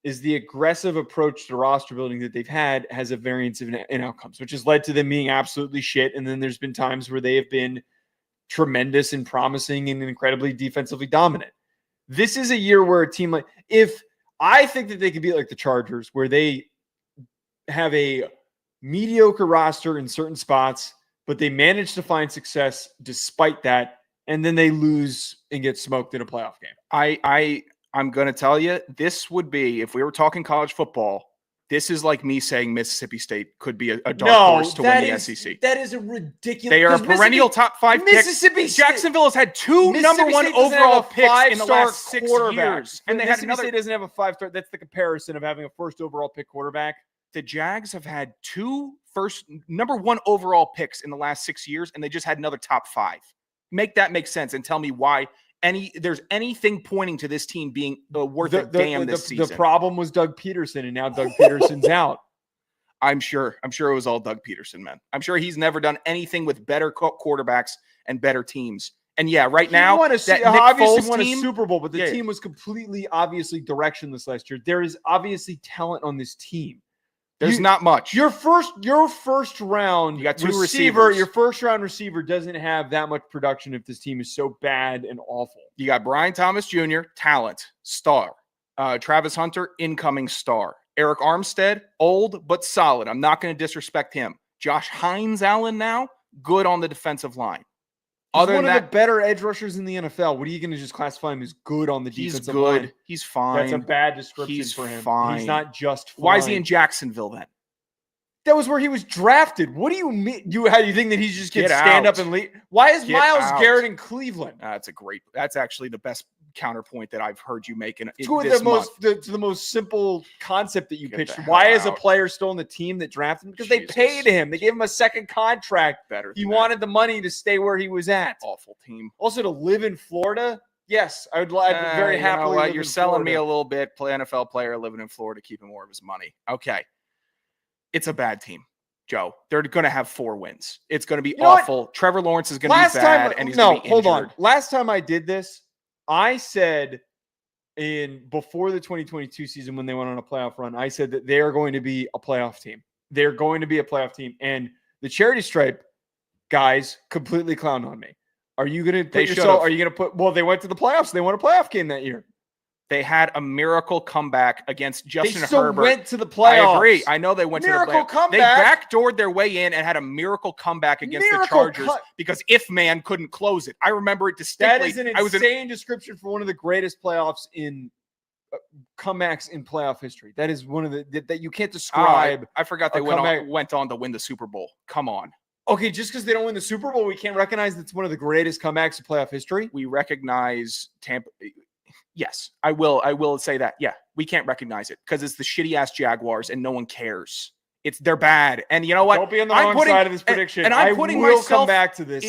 Speaker 3: is the aggressive approach to roster building that they've had has a variance in outcomes, which has led to them being absolutely shit. And then there's been times where they have been tremendous and promising and incredibly defensively dominant. This is a year where a team if I think that they could be like the Chargers, where they have a mediocre roster in certain spots, but they manage to find success despite that, and then they lose and get smoked in a playoff game.
Speaker 5: I'm going to tell you, this would be, if we were talking college football, this is like me saying Mississippi State could be a dark horse to win the SEC.
Speaker 3: That is a ridiculous.
Speaker 5: They are a perennial top 5 pick. Jacksonville has had 2 number 1 overall picks in the last 6 years.
Speaker 3: And they had another. State doesn't have a 5-star. That's the comparison of having a first overall pick quarterback.
Speaker 5: The Jags have had 2 number 1 overall picks in the last 6 years, and they just had another top 5. Make that make sense and tell me why there's anything pointing to this team being worth a damn this season.
Speaker 3: The problem was Doug Peterson, and now Doug Peterson's out.
Speaker 5: I'm sure it was all Doug Peterson, man. I'm sure he's never done anything with better quarterbacks and better teams. And yeah, right now,
Speaker 3: that obviously won a Super Bowl, but the team was completely, obviously directionless last year. There is obviously talent on this team.
Speaker 5: There's not much.
Speaker 3: Your first round,
Speaker 5: you got 2 receivers.
Speaker 3: Your first round receiver doesn't have that much production if this team is so bad and awful.
Speaker 5: You got Brian Thomas Jr., talent, star. Travis Hunter, incoming star. Eric Armstead, old but solid. I'm not going to disrespect him. Josh Hines Allen now, good on the defensive line.
Speaker 3: He's one of the better edge rushers in the NFL. What are you going to just classify him as good on the defensive line?
Speaker 5: He's good. He's fine.
Speaker 3: That's a bad description for him.
Speaker 5: Fine.
Speaker 3: He's not just fine.
Speaker 5: Why is he in Jacksonville then?
Speaker 3: That was where he was drafted. What do you mean? How do you think that he just gets stand up and leave? Why is Myles Garrett in Cleveland?
Speaker 5: That's actually the best counterpoint that I've heard you make in
Speaker 3: to the most simple concept that you pitched. Why is a player still on the team that drafted him? Because they paid him. They gave him a second contract. He wanted the money to stay where he was at.
Speaker 5: Awful team.
Speaker 3: Also, to live in Florida. Yes, I'd very happily.
Speaker 5: You're selling me a little bit. Play NFL player living in Florida, keeping more of his money. Okay, it's a bad team, Joe. They're going to have 4 wins. It's going to be awful. Trevor Lawrence is going to be bad, and he's going to be injured. Hold on.
Speaker 3: Last time I did this, I said before the 2022 season when they went on a playoff run, I said that they are going to be a playoff team. They're going to be a playoff team. And the charity stripe guys completely clowned on me. Are you going to put yourself? Are you going to put? Well, they went to the playoffs. They won a playoff game that year.
Speaker 5: They had a miracle comeback against Justin
Speaker 3: Herbert.
Speaker 5: Herbert.
Speaker 3: Went to the playoffs.
Speaker 5: I agree. I know they went to the playoffs.
Speaker 3: Comeback.
Speaker 5: They backdoored their way in and had a miracle comeback against the Chargers because If-Man couldn't close it. I remember it distinctly.
Speaker 3: That is an insane description for one of the greatest playoffs in comebacks in playoff history. That is one of the that you can't describe.
Speaker 5: I forgot they went on to win the Super Bowl. Come on.
Speaker 3: Okay, just because they don't win the Super Bowl, we can't recognize that's one of the greatest comebacks in playoff history.
Speaker 5: We recognize Tampa. Yes, I will say that. Yeah, we can't recognize it because it's the shitty ass Jaguars and no one cares. They're bad. And you know what?
Speaker 3: Don't be on the wrong side of this prediction.
Speaker 5: And I'm putting myself
Speaker 3: come back to this.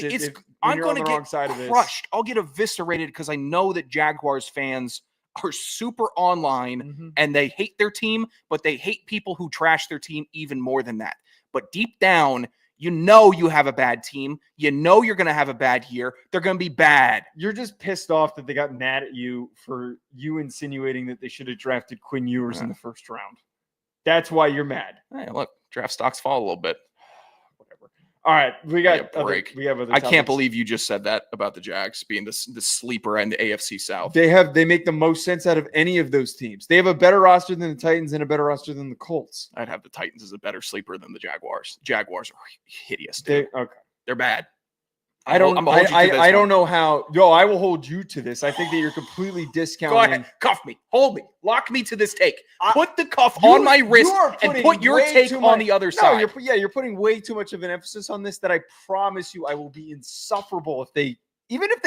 Speaker 5: I'm going to get crushed. I'll get eviscerated because I know that Jaguars fans are super online and they hate their team, but they hate people who trash their team even more than that. But deep down, you know you have a bad team. You know you're going to have a bad year. They're going to be bad.
Speaker 3: You're just pissed off that they got mad at you for you insinuating that they should have drafted Quinn Ewers in the first round. That's why you're mad.
Speaker 5: Hey, look, draft stocks fall a little bit.
Speaker 3: Whatever. All right, we got
Speaker 5: a break.
Speaker 3: We have other
Speaker 5: I can't believe you just said that about the Jags being the sleeper and the AFC South.
Speaker 3: They make the most sense out of any of those teams. They have a better roster than the Titans and a better roster than the Colts.
Speaker 5: I'd have the Titans as a better sleeper than the Jaguars. Jaguars are hideous.
Speaker 3: They're bad.
Speaker 5: I don't
Speaker 3: know how. Yo, I will hold you to this. I think that you're completely discounting.
Speaker 5: Go ahead, cuff me, hold me, lock me to this take. Put the cuff on my wrist and put your take on the other side.
Speaker 3: You're putting way too much of an emphasis on this. That I promise you, I will be insufferable if they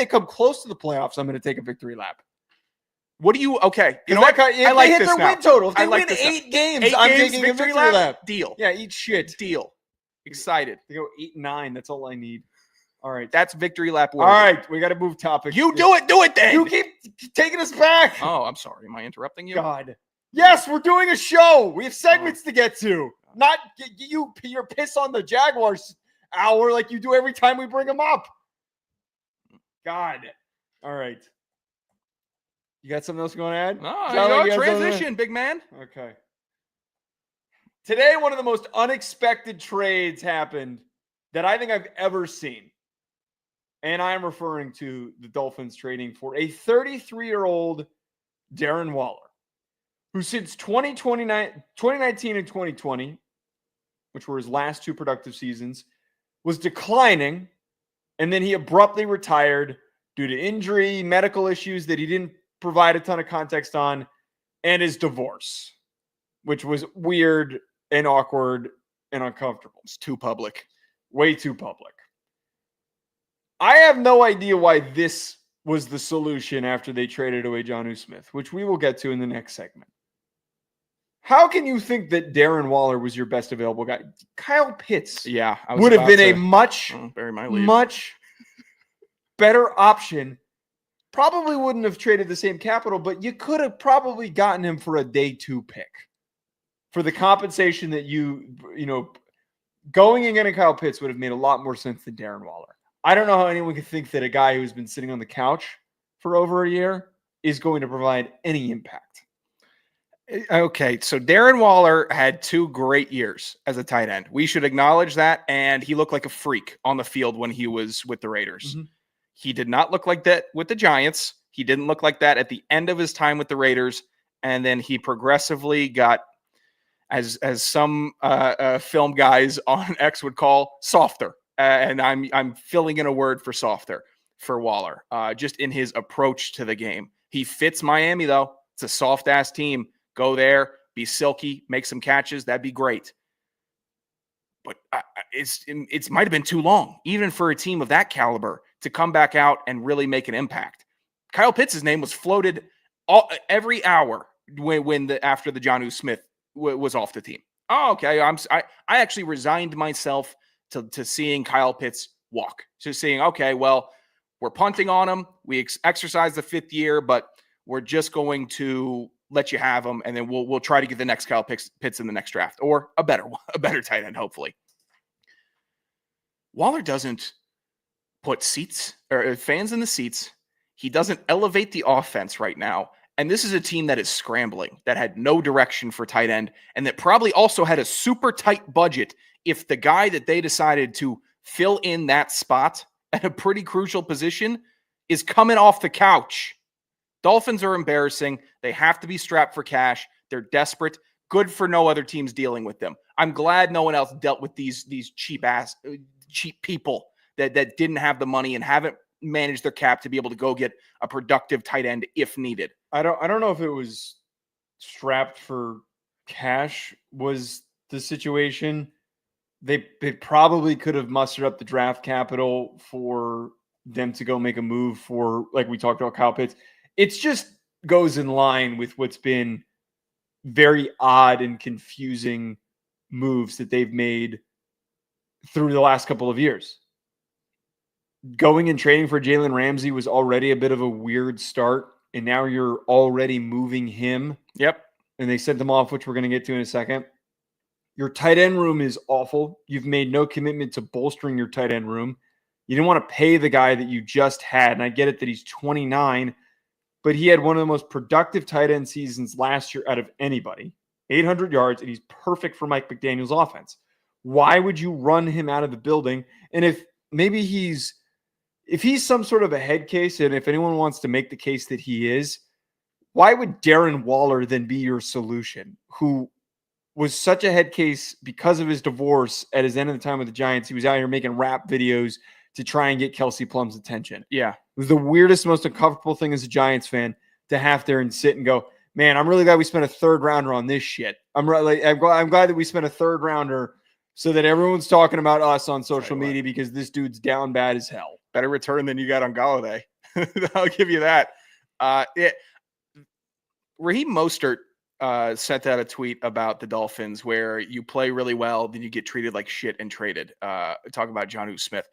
Speaker 3: come close to the playoffs. I'm going to take a victory lap.
Speaker 5: What do you? Okay, you know
Speaker 3: That
Speaker 5: what?
Speaker 3: if
Speaker 5: I like
Speaker 3: they hit
Speaker 5: this
Speaker 3: their
Speaker 5: now.
Speaker 3: win total, if
Speaker 5: I
Speaker 3: they
Speaker 5: like
Speaker 3: win
Speaker 5: this now.
Speaker 3: 8 games,
Speaker 5: 8
Speaker 3: I'm
Speaker 5: games,
Speaker 3: taking a victory lap.
Speaker 5: Deal.
Speaker 3: Yeah, eat shit.
Speaker 5: Deal. Excited.
Speaker 3: They go 8-9. That's all I need. All right.
Speaker 5: That's victory lap.
Speaker 3: All right. We got to move topics.
Speaker 5: You do it. Do it then.
Speaker 3: You keep taking us back.
Speaker 5: Oh, I'm sorry. Am I interrupting you?
Speaker 3: God. Yes, we're doing a show. We have segments to get to. Not you. Your piss on the Jaguars hour like you do every time we bring them up. God. All right. You got something else you want to add?
Speaker 5: No,
Speaker 3: Sound like you got
Speaker 5: transition, big man.
Speaker 3: Okay. Today, one of the most unexpected trades happened that I think I've ever seen. And I'm referring to the Dolphins trading for a 33-year-old Darren Waller, who since 2019 and 2020, which were his last 2 productive seasons, was declining. And then he abruptly retired due to injury, medical issues that he didn't provide a ton of context on, and his divorce, which was weird and awkward and uncomfortable.
Speaker 5: It's too public.
Speaker 3: Way too public. I have no idea why this was the solution after they traded away Jonnu Smith, which we will get to in the next segment. How can you think that Darren Waller was your best available guy? Kyle Pitts
Speaker 5: Yeah, I
Speaker 3: would have been a
Speaker 5: much
Speaker 3: much better option. Probably wouldn't have traded the same capital, but you could have probably gotten him for a day 2 pick for the compensation that going and getting Kyle Pitts would have made a lot more sense than Darren Waller. I don't know how anyone could think that a guy who's been sitting on the couch for over a year is going to provide any impact.
Speaker 5: Okay, so Darren Waller had 2 great years as a tight end. We should acknowledge that, and he looked like a freak on the field when he was with the Raiders.
Speaker 3: Mm-hmm.
Speaker 5: He did not look like that with the Giants. He didn't look like that at the end of his time with the Raiders, and then he progressively got, as some film guys on X would call, softer. And I'm filling in a word for softer for Waller, just in his approach to the game. He fits Miami, though. It's a soft-ass team. Go there, be silky, make some catches. That'd be great. But it might have been too long, even for a team of that caliber, to come back out and really make an impact. Kyle Pitts' name was floated every hour after the Jonnu Smith was off the team. Oh, okay. I actually resigned myself to seeing Kyle Pitts walk. To seeing, okay, well, we're punting on him. We exercise the 5th year, but we're just going to let you have him, and then we'll try to get the next Kyle Pitts in the next draft, or a better tight end, hopefully. Waller doesn't put seats or fans in the seats. He doesn't elevate the offense right now. And this is a team that is scrambling, that had no direction for tight end, and that probably also had a super tight budget if the guy that they decided to fill in that spot at a pretty crucial position is coming off the couch. Dolphins are embarrassing. They have to be strapped for cash. They're desperate. Good for no other teams dealing with them. I'm glad no one else dealt with these cheap people that didn't have the money and haven't managed their cap to be able to go get a productive tight end if needed.
Speaker 3: I don't know if it was strapped for cash was the situation. They probably could have mustered up the draft capital for them to go make a move for, like we talked about, Kyle Pitts. It's just goes in line with what's been very odd and confusing moves that they've made through the last couple of years. Going and trading for Jalen Ramsey was already a bit of a weird start, and now you're already moving him.
Speaker 5: Yep.
Speaker 3: And they sent them off, which we're going to get to in a second. Your tight end room is awful. You've made no commitment to bolstering your tight end room. You didn't want to pay the guy that you just had, and I get it that he's 29, but he had one of the most productive tight end seasons last year out of anybody. 800 yards, and he's perfect for Mike McDaniel's offense. Why would you run him out of the building? And if he's some sort of a head case, and if anyone wants to make the case that he is, why would Darren Waller then be your solution, who was such a head case because of his divorce at his end of the time with the Giants? He was out here making rap videos to try and get Kelsey Plum's attention.
Speaker 5: Yeah.
Speaker 3: It was the weirdest, most uncomfortable thing as a Giants fan to have there and sit and go, man, I'm really glad we spent a 3rd rounder on this shit. I'm glad that we spent a 3rd rounder so that everyone's talking about us on social media because this dude's down bad as hell.
Speaker 5: Better return than you got on Galladay. I'll give you that. Raheem Mostert sent out a tweet about the Dolphins where you play really well, then you get treated like shit and traded. Talk about Jonnu Smith.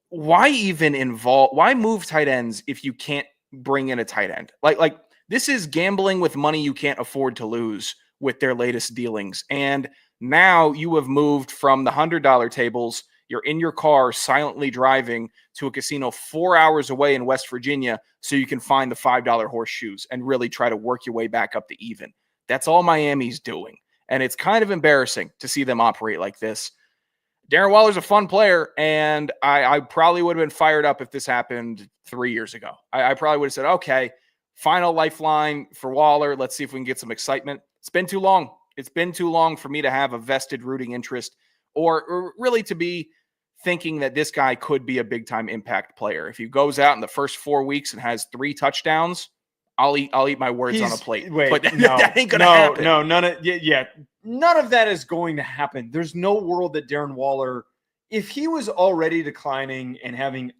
Speaker 5: Why move tight ends if you can't bring in a tight end? Like this is gambling with money you can't afford to lose with their latest dealings. And now you have moved from the $100 tables. You're in your car silently driving to a casino 4 hours away in West Virginia so you can find the $5 horseshoes and really try to work your way back up to even. That's all Miami's doing. And it's kind of embarrassing to see them operate like this. Darren Waller's a fun player, and I probably would have been fired up if this happened 3 years ago. I probably would have said, okay, final lifeline for Waller. Let's see if we can get some excitement. It's been too long. It's been too long for me to have a vested rooting interest or really to be thinking that this guy could be a big-time impact player. If he goes out in the first 4 weeks and has 3 touchdowns, I'll eat my words on a plate. But that ain't gonna happen.
Speaker 3: No, none of that is going to happen. There's no world that Darren Waller, if he was already declining and having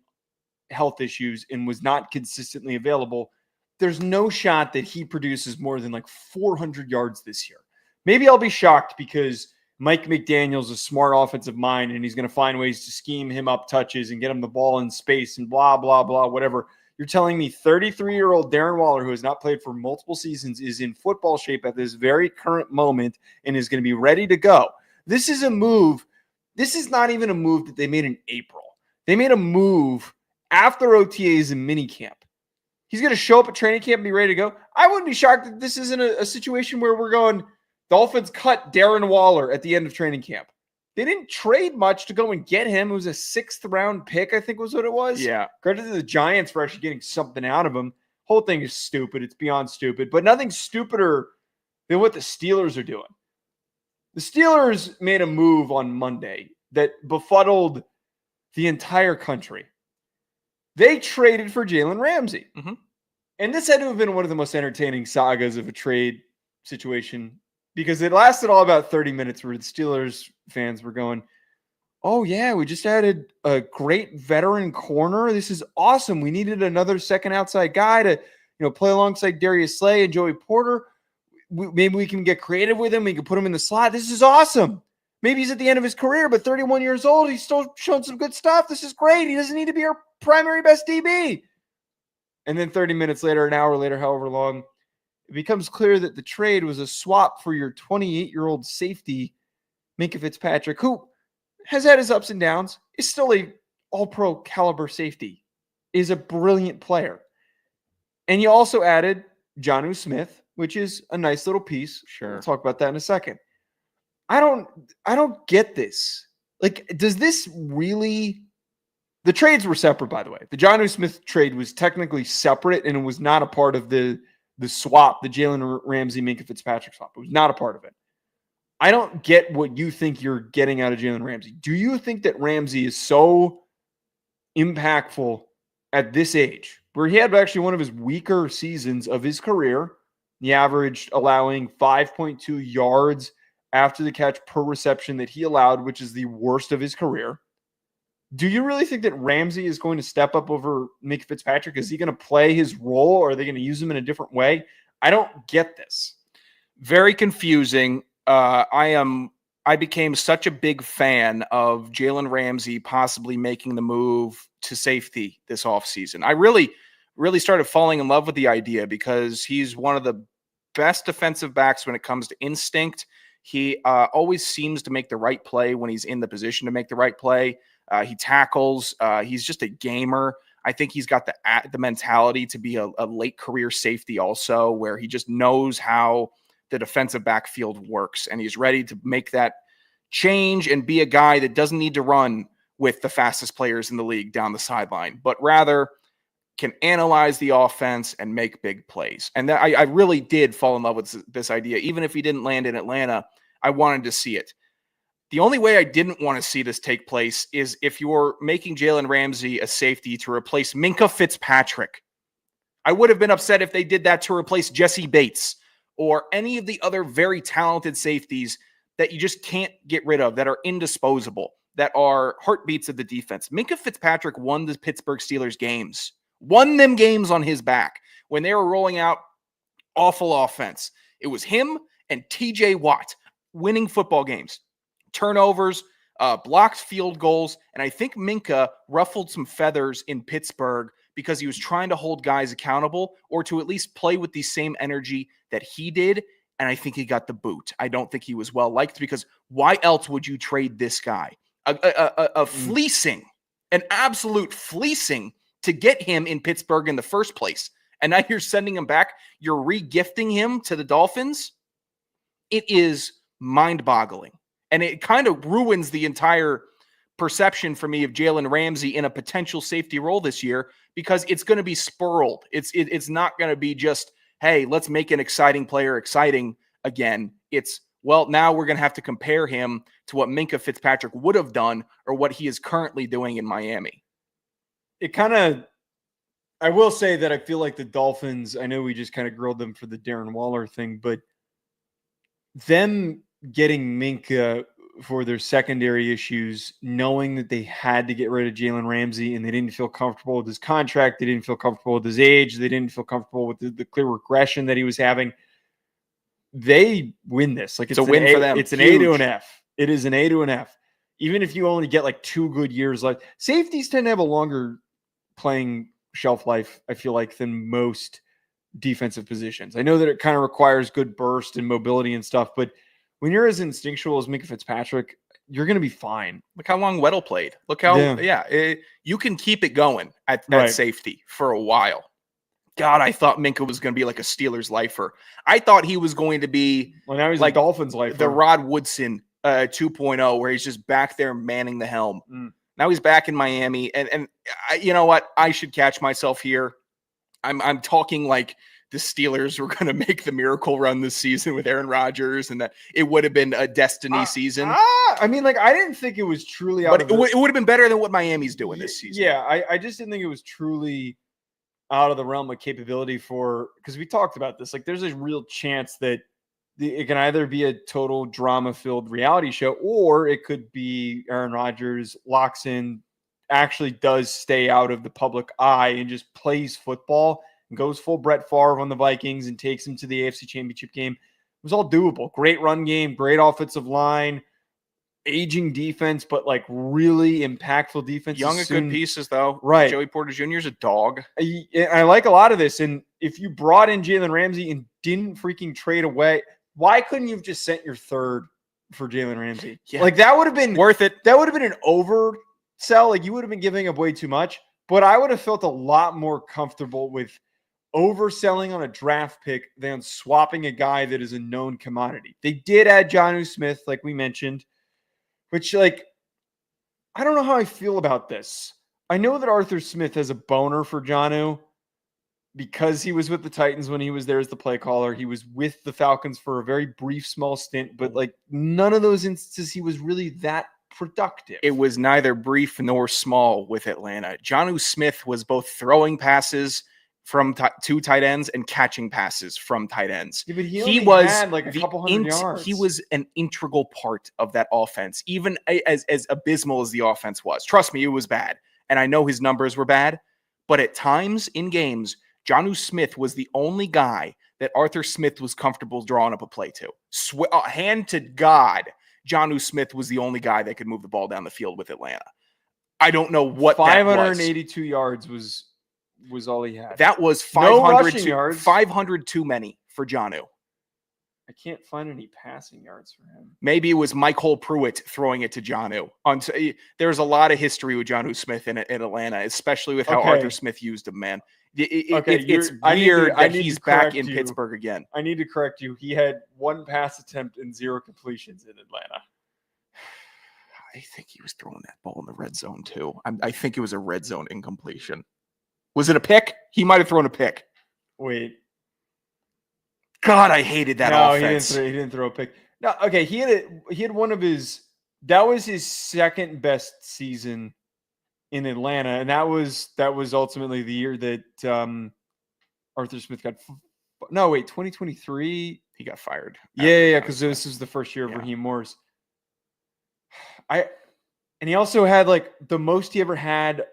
Speaker 3: health issues and was not consistently available, there's no shot that he produces more than like 400 yards this year. Maybe I'll be shocked because Mike McDaniel's a smart offensive mind and he's going to find ways to scheme him up touches and get him the ball in space and blah, blah, blah, whatever. You're telling me 33-year-old Darren Waller, who has not played for multiple seasons, is in football shape at this very current moment and is going to be ready to go. This is a move. This is not even a move that they made in April. They made a move after OTAs and minicamp. He's going to show up at training camp and be ready to go. I wouldn't be shocked that this isn't a situation where we're going, Dolphins cut Darren Waller at the end of training camp. They didn't trade much to go and get him. It was a 6th-round pick, I think was what it was.
Speaker 5: Yeah.
Speaker 3: Credit to the Giants for actually getting something out of him. Whole thing is stupid. It's beyond stupid. But nothing stupider than what the Steelers are doing. The Steelers made a move on Monday that befuddled the entire country. They traded for Jalen Ramsey.
Speaker 5: Mm-hmm.
Speaker 3: And this had to have been one of the most entertaining sagas of a trade situation because it lasted all about 30 minutes where the Steelers fans were going, oh, yeah, we just added a great veteran corner. This is awesome. We needed another second outside guy to play alongside Darius Slay and Joey Porter. Maybe we can get creative with him. We can put him in the slot. This is awesome. Maybe he's at the end of his career, but 31 years old, he's still showing some good stuff. This is great. He doesn't need to be our primary best DB. And then 30 minutes later, an hour later, however long, it becomes clear that the trade was a swap for your 28-year-old safety, Minkah Fitzpatrick, who has had his ups and downs, is still a all-pro caliber safety, is a brilliant player. And you also added Jonnu Smith, which is a nice little piece.
Speaker 5: Sure.
Speaker 3: We'll talk about that in a second. I don't get this. Like, does this really... The trades were separate, by the way. The Jonnu Smith trade was technically separate, and it was not a part of the swap, the Jalen Ramsey, Minkah Fitzpatrick swap. It was not a part of it. I don't get what you think you're getting out of Jalen Ramsey. Do you think that Ramsey is so impactful at this age, where he had actually one of his weaker seasons of his career? He averaged allowing 5.2 yards after the catch per reception that he allowed, which is the worst of his career. Do you really think that Ramsey is going to step up over Minkah Fitzpatrick? Is he going to play his role, or are they going to use him in a different way? I don't get this.
Speaker 5: Very confusing. I became such a big fan of Jalen Ramsey possibly making the move to safety this offseason. I really started falling in love with the idea because he's one of the best defensive backs when it comes to instinct. He always seems to make the right play when he's in the position to make the right play. He tackles. He's just a gamer. I think he's got the mentality to be a late career safety also, where he just knows how the defensive backfield works, and he's ready to make that change and be a guy that doesn't need to run with the fastest players in the league down the sideline, but rather can analyze the offense and make big plays. And that, I really did fall in love with this idea. Even if he didn't land in Atlanta, I wanted to see it. The only way I didn't want to see this take place is if you're making Jalen Ramsey a safety to replace Minkah Fitzpatrick. I would have been upset if they did that to replace Jesse Bates or any of the other very talented safeties that you just can't get rid of, that are indisposable, that are heartbeats of the defense. Minkah Fitzpatrick won the Pittsburgh Steelers games, won them games on his back when they were rolling out awful offense. It was him and TJ Watt winning football games, turnovers, blocked field goals. And I think Minkah ruffled some feathers in Pittsburgh because he was trying to hold guys accountable or to at least play with the same energy that he did. And I think he got the boot. I don't think he was well liked because why else would you trade this guy? A fleecing, an absolute fleecing to get him in Pittsburgh in the first place. And now you're sending him back. You're re-gifting him to the Dolphins. It is mind-boggling. And it kind of ruins the entire perception for me of Jalen Ramsey in a potential safety role this year because it's going to be spurled. It's not going to be just, hey, let's make an exciting player exciting again. It's, well, now we're going to have to compare him to what Minkah Fitzpatrick would have done or what he is currently doing in Miami.
Speaker 3: It kind of, I will say that I feel like the Dolphins, I know we just kind of grilled them for the Darren Waller thing, but them getting Minkah for their secondary issues, knowing that they had to get rid of Jalen Ramsey and they didn't feel comfortable with his contract, they didn't feel comfortable with his age, they didn't feel comfortable with the clear regression that he was having, they win this. Like
Speaker 5: it's a win for them.
Speaker 3: It's an A to an F. It is an A to an F. Even if you only get like 2 good years left. Safeties tend to have a longer playing shelf life, I feel like, than most defensive positions. I know that it kind of requires good burst and mobility and stuff, but when you're as instinctual as Minkah Fitzpatrick, you're going to be fine.
Speaker 5: Look how long Weddle played. Look how, you can keep it going at safety for a while. God, I thought Minkah was going to be like a Steelers lifer. I thought he was going to be
Speaker 3: now he's
Speaker 5: like
Speaker 3: a Dolphins lifer.
Speaker 5: The Rod Woodson 2.0, where he's just back there manning the helm. Now he's back in Miami, and you know what? I should catch myself here. I'm talking like the Steelers were going to make the miracle run this season with Aaron Rodgers, and that it would have been a destiny season.
Speaker 3: I mean, like, I didn't think it was truly out
Speaker 5: but it would have been better than what Miami's doing this season.
Speaker 3: Yeah, I just didn't think it was truly out of the realm of capability for, because we talked about this. Like, there's a real chance that it can either be a total drama-filled reality show, or it could be Aaron Rodgers locks in, actually does stay out of the public eye and just plays football and goes full Brett Favre on the Vikings and takes him to the AFC Championship game. It was all doable. Great run game, great offensive line, aging defense, but like really impactful defense.
Speaker 5: Young and good pieces, though.
Speaker 3: Right.
Speaker 5: Joey Porter Jr. is a dog.
Speaker 3: I like a lot of this. And if you brought in Jalen Ramsey and didn't freaking trade away, why couldn't you have just sent your third for Jalen Ramsey?
Speaker 5: Yeah.
Speaker 3: Like, that would have been
Speaker 5: worth it.
Speaker 3: That would have been an oversell. Like, you would have been giving up way too much. But I would have felt a lot more comfortable with overselling on a draft pick than swapping a guy that is a known commodity. They did add Jonnu Smith, like we mentioned, which, like, I don't know how I feel about this. I know that Arthur Smith has a boner for Jonnu because he was with the Titans when he was there as the play caller. He was with the Falcons for a very brief, small stint, but like none of those instances he was really that productive.
Speaker 5: It was neither brief nor small with Atlanta. Jonnu Smith was both throwing passes from two tight ends and catching passes from tight ends.
Speaker 3: Yeah, but
Speaker 5: he was
Speaker 3: had like a couple hundred yards.
Speaker 5: He was an integral part of that offense, even as abysmal as the offense was. Trust me, it was bad. And I know his numbers were bad, but at times in games, Jonnu Smith was the only guy that Arthur Smith was comfortable drawing up a play to. Hand to God, Jonnu Smith was the only guy that could move the ball down the field with Atlanta. I don't know what
Speaker 3: 582 yards was all he had.
Speaker 5: That was 500 too many for Jonnu.
Speaker 3: I can't find any passing yards for him.
Speaker 5: Maybe it was Michael Pruitt throwing it to Jonnu. There's a lot of history with Jonnu Smith in Atlanta, especially with how Arthur Smith used him, man. It's weird that he's back in Pittsburgh again.
Speaker 3: I need to correct you. He had 1 pass attempt and 0 completions in Atlanta.
Speaker 5: I think he was throwing that ball in the red zone too. I think it was a red zone incompletion. Was it a pick? He might have thrown a pick.
Speaker 3: Wait.
Speaker 5: God, I hated that offense.
Speaker 3: He didn't throw a pick. No, okay. He had one of his. That was his second best season in Atlanta, and that was ultimately the year that Arthur Smith got. No, wait, 2023.
Speaker 5: He got fired.
Speaker 3: Yeah, because this was the first year of Raheem Morris. And he also had like the most he ever had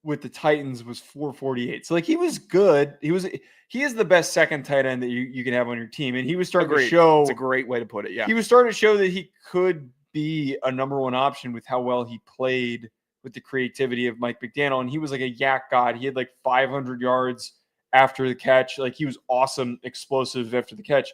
Speaker 3: with the Titans was 448. So like he was good. He is the best second tight end that you can have on your team. And he was starting to show.
Speaker 5: It's a great way to put it. Yeah.
Speaker 3: He was starting to show that he could be a number one option with how well he played with the creativity of Mike McDaniel. And he was like a yak god. He had like 500 yards after the catch. Like he was awesome, explosive after the catch.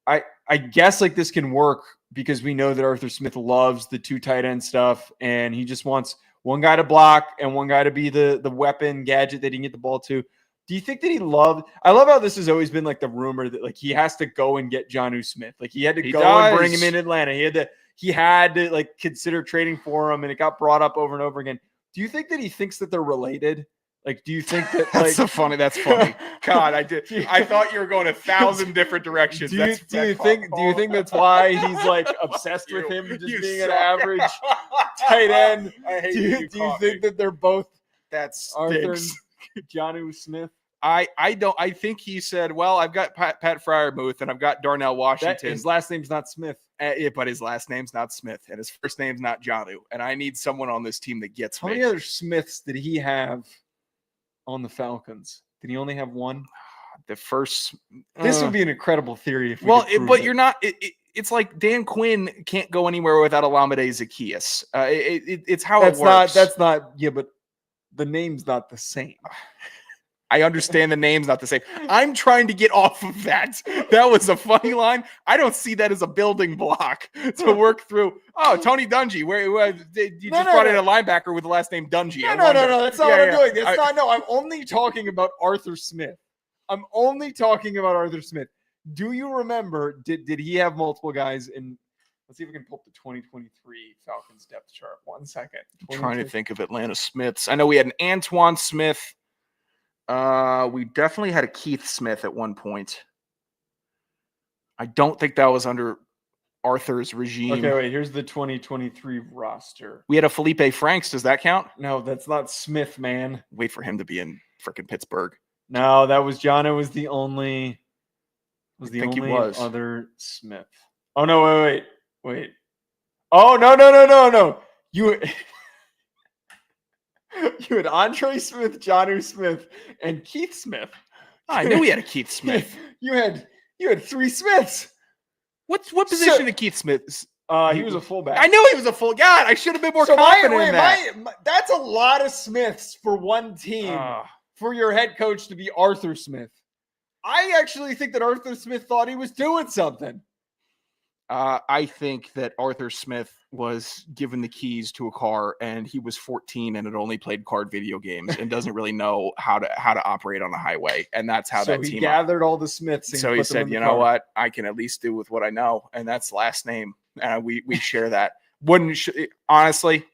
Speaker 3: I guess like this can work because we know that Arthur Smith loves the two tight end stuff and he just wants one guy to block and one guy to be the weapon gadget that he can get the ball to. Do you think that I love how this has always been like the rumor that like he has to go and get Jonnu Smith. Like he had to go and bring him in Atlanta. He had to like consider trading for him and it got brought up over and over again. Do you think that he thinks that they're related? Like, do you think that
Speaker 5: that's funny? God, I thought you were going 1,000 different directions.
Speaker 3: Do you think that's why he's like obsessed with him just being an average tight end? Do you think that they're both Arthur and Jonnu Smith?
Speaker 5: I don't. I think he said, "Well, I've got Pat Freiermuth and I've got Darnell Washington.
Speaker 3: His last name's not Smith,
Speaker 5: but his last name's not Smith, and his first name's not Jonnu. And I need someone on this team that gets
Speaker 3: me." How many other Smiths did he have on the Falcons? Did he only have one?
Speaker 5: The first.
Speaker 3: This would be an incredible theory.
Speaker 5: You're not. It's like Dan Quinn can't go anywhere without Olamide Zaccheaus. It's how it works.
Speaker 3: That's not. Yeah, but the name's not the same.
Speaker 5: I understand the name's not the same. I'm trying to get off of that. That was a funny line. I don't see that as a building block to work through. Oh, Tony Dungy. Where you brought in a linebacker with the last name Dungy.
Speaker 3: No. That's not what I'm doing. That's not. No, I'm only talking about Arthur Smith. Do you remember? Did he have multiple guys in? Let's see if we can pull up the 2023 Falcons depth chart. 1 second.
Speaker 5: I'm trying to think of Atlanta Smiths. I know we had an Antoine Smith. We definitely had a Keith Smith at one point. I don't think that was under Arthur's regime.
Speaker 3: Okay, wait. Here's the 2023 roster.
Speaker 5: We had a Felipe Franks. Does that count?
Speaker 3: No, that's not Smith, man.
Speaker 5: Wait for him to be in freaking Pittsburgh.
Speaker 3: No, that was Jonnu. Was the only other Smith. Oh no! Wait. Oh no! You had Andre Smith, Jonnu Smith, and Keith Smith.
Speaker 5: Oh, I knew we had a Keith Smith.
Speaker 3: You had 3 Smiths.
Speaker 5: What position did Keith Smith?
Speaker 3: He was a fullback.
Speaker 5: I knew he was a full. God, I should have been more confident in that.
Speaker 3: That's a lot of Smiths for one team. For your head coach to be Arthur Smith. I actually think that Arthur Smith thought he was doing something.
Speaker 5: I think that Arthur Smith was given the keys to a car and he was 14 and had only played card video games and doesn't really know how to operate on the highway. And that's how that team
Speaker 3: gathered all the Smiths. And
Speaker 5: so he said, you know what? I can at least do with what I know. And that's last name. We share that. Honestly,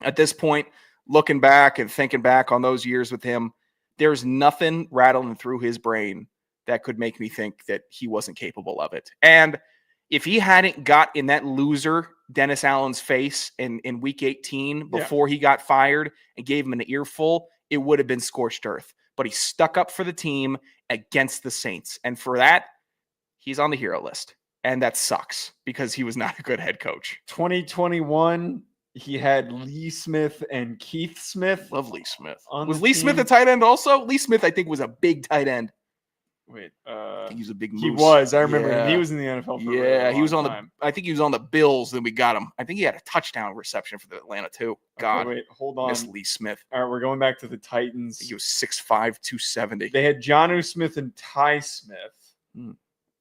Speaker 5: at this point, looking back and thinking back on those years with him, there's nothing rattling through his brain that could make me think that he wasn't capable of it. And if he hadn't got in that loser Dennis Allen's face in week 18 before he got fired and gave him an earful, it would have been scorched earth. But he stuck up for the team against the Saints. And for that, he's on the hero list. And that sucks because he was not a good head coach.
Speaker 3: 2021, he had Lee Smith and Keith Smith.
Speaker 5: Love Lee Smith. Was Lee Smith a tight end also? Lee Smith, I think, was a big tight end.
Speaker 3: Wait,
Speaker 5: he was a big moose.
Speaker 3: He was. I remember him. He was in the NFL for a
Speaker 5: he was on
Speaker 3: time.
Speaker 5: I think he was on the Bills. Then we got him. I think he had a touchdown reception for the Atlanta too. God,
Speaker 3: okay, wait, hold on.
Speaker 5: Miss Lee Smith.
Speaker 3: All right, we're going back to the Titans.
Speaker 5: He was 6'5", 270.
Speaker 3: They had Jonnu Smith and Ty Smith.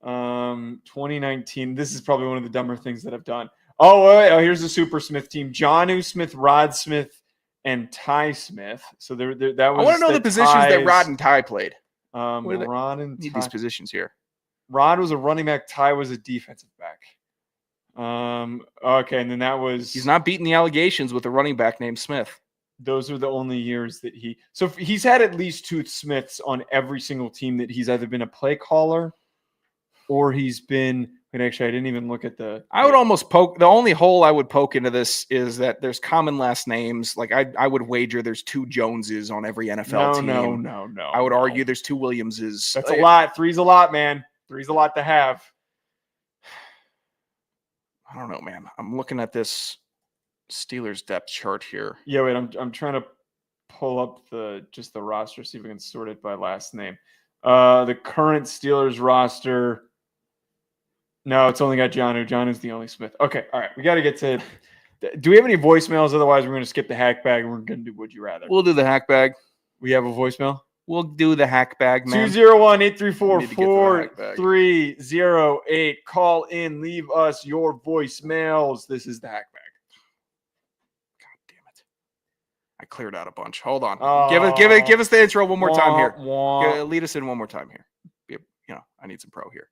Speaker 3: 2019. This is probably one of the dumber things that I've done. Oh, here's the Super Smith team: Jonnu Smith, Rod Smith, and Ty Smith. So that was. I
Speaker 5: want to know the positions that Rod and Ty played.
Speaker 3: Rod and
Speaker 5: need these positions here.
Speaker 3: Rod was a running back. Ty was a defensive back. Okay, and then that was.
Speaker 5: He's not beating the allegations with a running back named Smith.
Speaker 3: Those are the only years that he's had at least 2 Smiths on every single team that he's either been a play caller or he's been. And actually, I didn't even look at the.
Speaker 5: I would almost poke. The only hole I would poke into this is that there's common last names. Like I would wager there's 2 Joneses on every NFL team.
Speaker 3: No.
Speaker 5: I would argue there's 2 Williamses.
Speaker 3: That's a lot. 3's a lot, man. 3's a lot to have.
Speaker 5: I don't know, man. I'm looking at this Steelers depth chart here.
Speaker 3: Yeah, wait. I'm trying to pull up the roster, see if we can sort it by last name. The current Steelers roster. No, it's only got Jonnu. Jonnu's the only Smith. Okay, all right. We got to get to. Do we have any voicemails? Otherwise, we're going to skip the hack bag and we're going to do Would You Rather.
Speaker 5: We'll do the hack bag.
Speaker 3: We have a voicemail.
Speaker 5: We'll do the hack bag, man.
Speaker 3: 201-834-4308. Call in. Leave us your voicemails. This is the hack bag.
Speaker 5: God damn it! I cleared out a bunch. Hold on. Give us the intro one more time here. Lead us in one more time here. I need some pro here.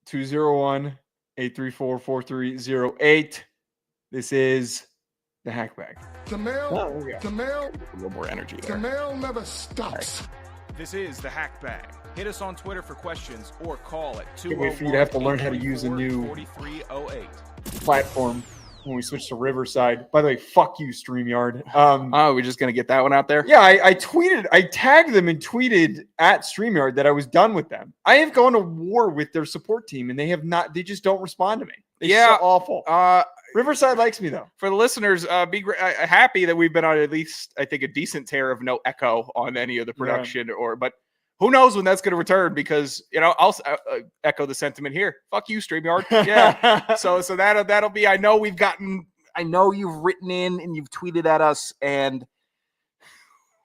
Speaker 3: 201-834-4308. This is the hack bag.
Speaker 2: The mail,
Speaker 5: A little more energy there.
Speaker 2: never stops.
Speaker 7: This is the hack bag. Hit us on Twitter for questions or call at
Speaker 3: Can't wait for you to have to learn how to use a new
Speaker 7: 4308.
Speaker 3: platform when we switch to Riverside. By the way, fuck you, StreamYard.
Speaker 5: We're just gonna get that one out there.
Speaker 3: Yeah, I tagged them and tweeted at StreamYard that I was done with them. I have gone to war with their support team and they just don't respond to me. They're so awful. Riverside likes me though.
Speaker 5: For the listeners, be happy that we've been on at least, I think, a decent tear of no echo on any of the production, but who knows when that's going to return? Because I'll echo the sentiment here. Fuck you, StreamYard. Yeah. so that'll be. I know you've written in and you've tweeted at us, and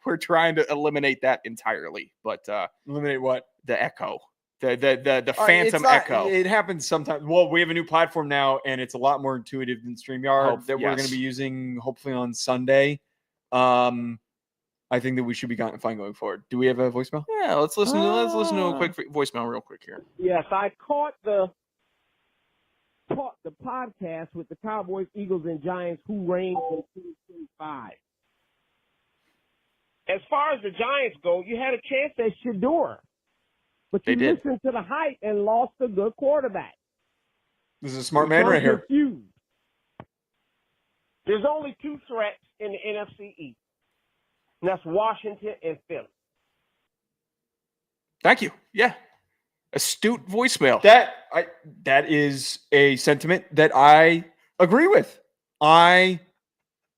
Speaker 5: we're trying to eliminate that entirely. But
Speaker 3: eliminate what?
Speaker 5: The echo. The phantom echo.
Speaker 3: It happens sometimes. Well, we have a new platform now, and it's a lot more intuitive than StreamYard we're going to be using hopefully on Sunday. I think that we should be fine going forward. Do we have a voicemail?
Speaker 5: Yeah, let's listen to a quick voicemail real quick here.
Speaker 8: Yes, I caught the podcast with the Cowboys, Eagles, and Giants who reigned in 2025. As far as the Giants go, you had a chance at Shador. But you listened to the hype and lost a good quarterback.
Speaker 3: This is a smart man right here.
Speaker 8: There's only two threats in the NFC East. And that's Washington and Philly.
Speaker 5: Thank you. Yeah. Astute voicemail.
Speaker 3: That is a sentiment that I agree with. I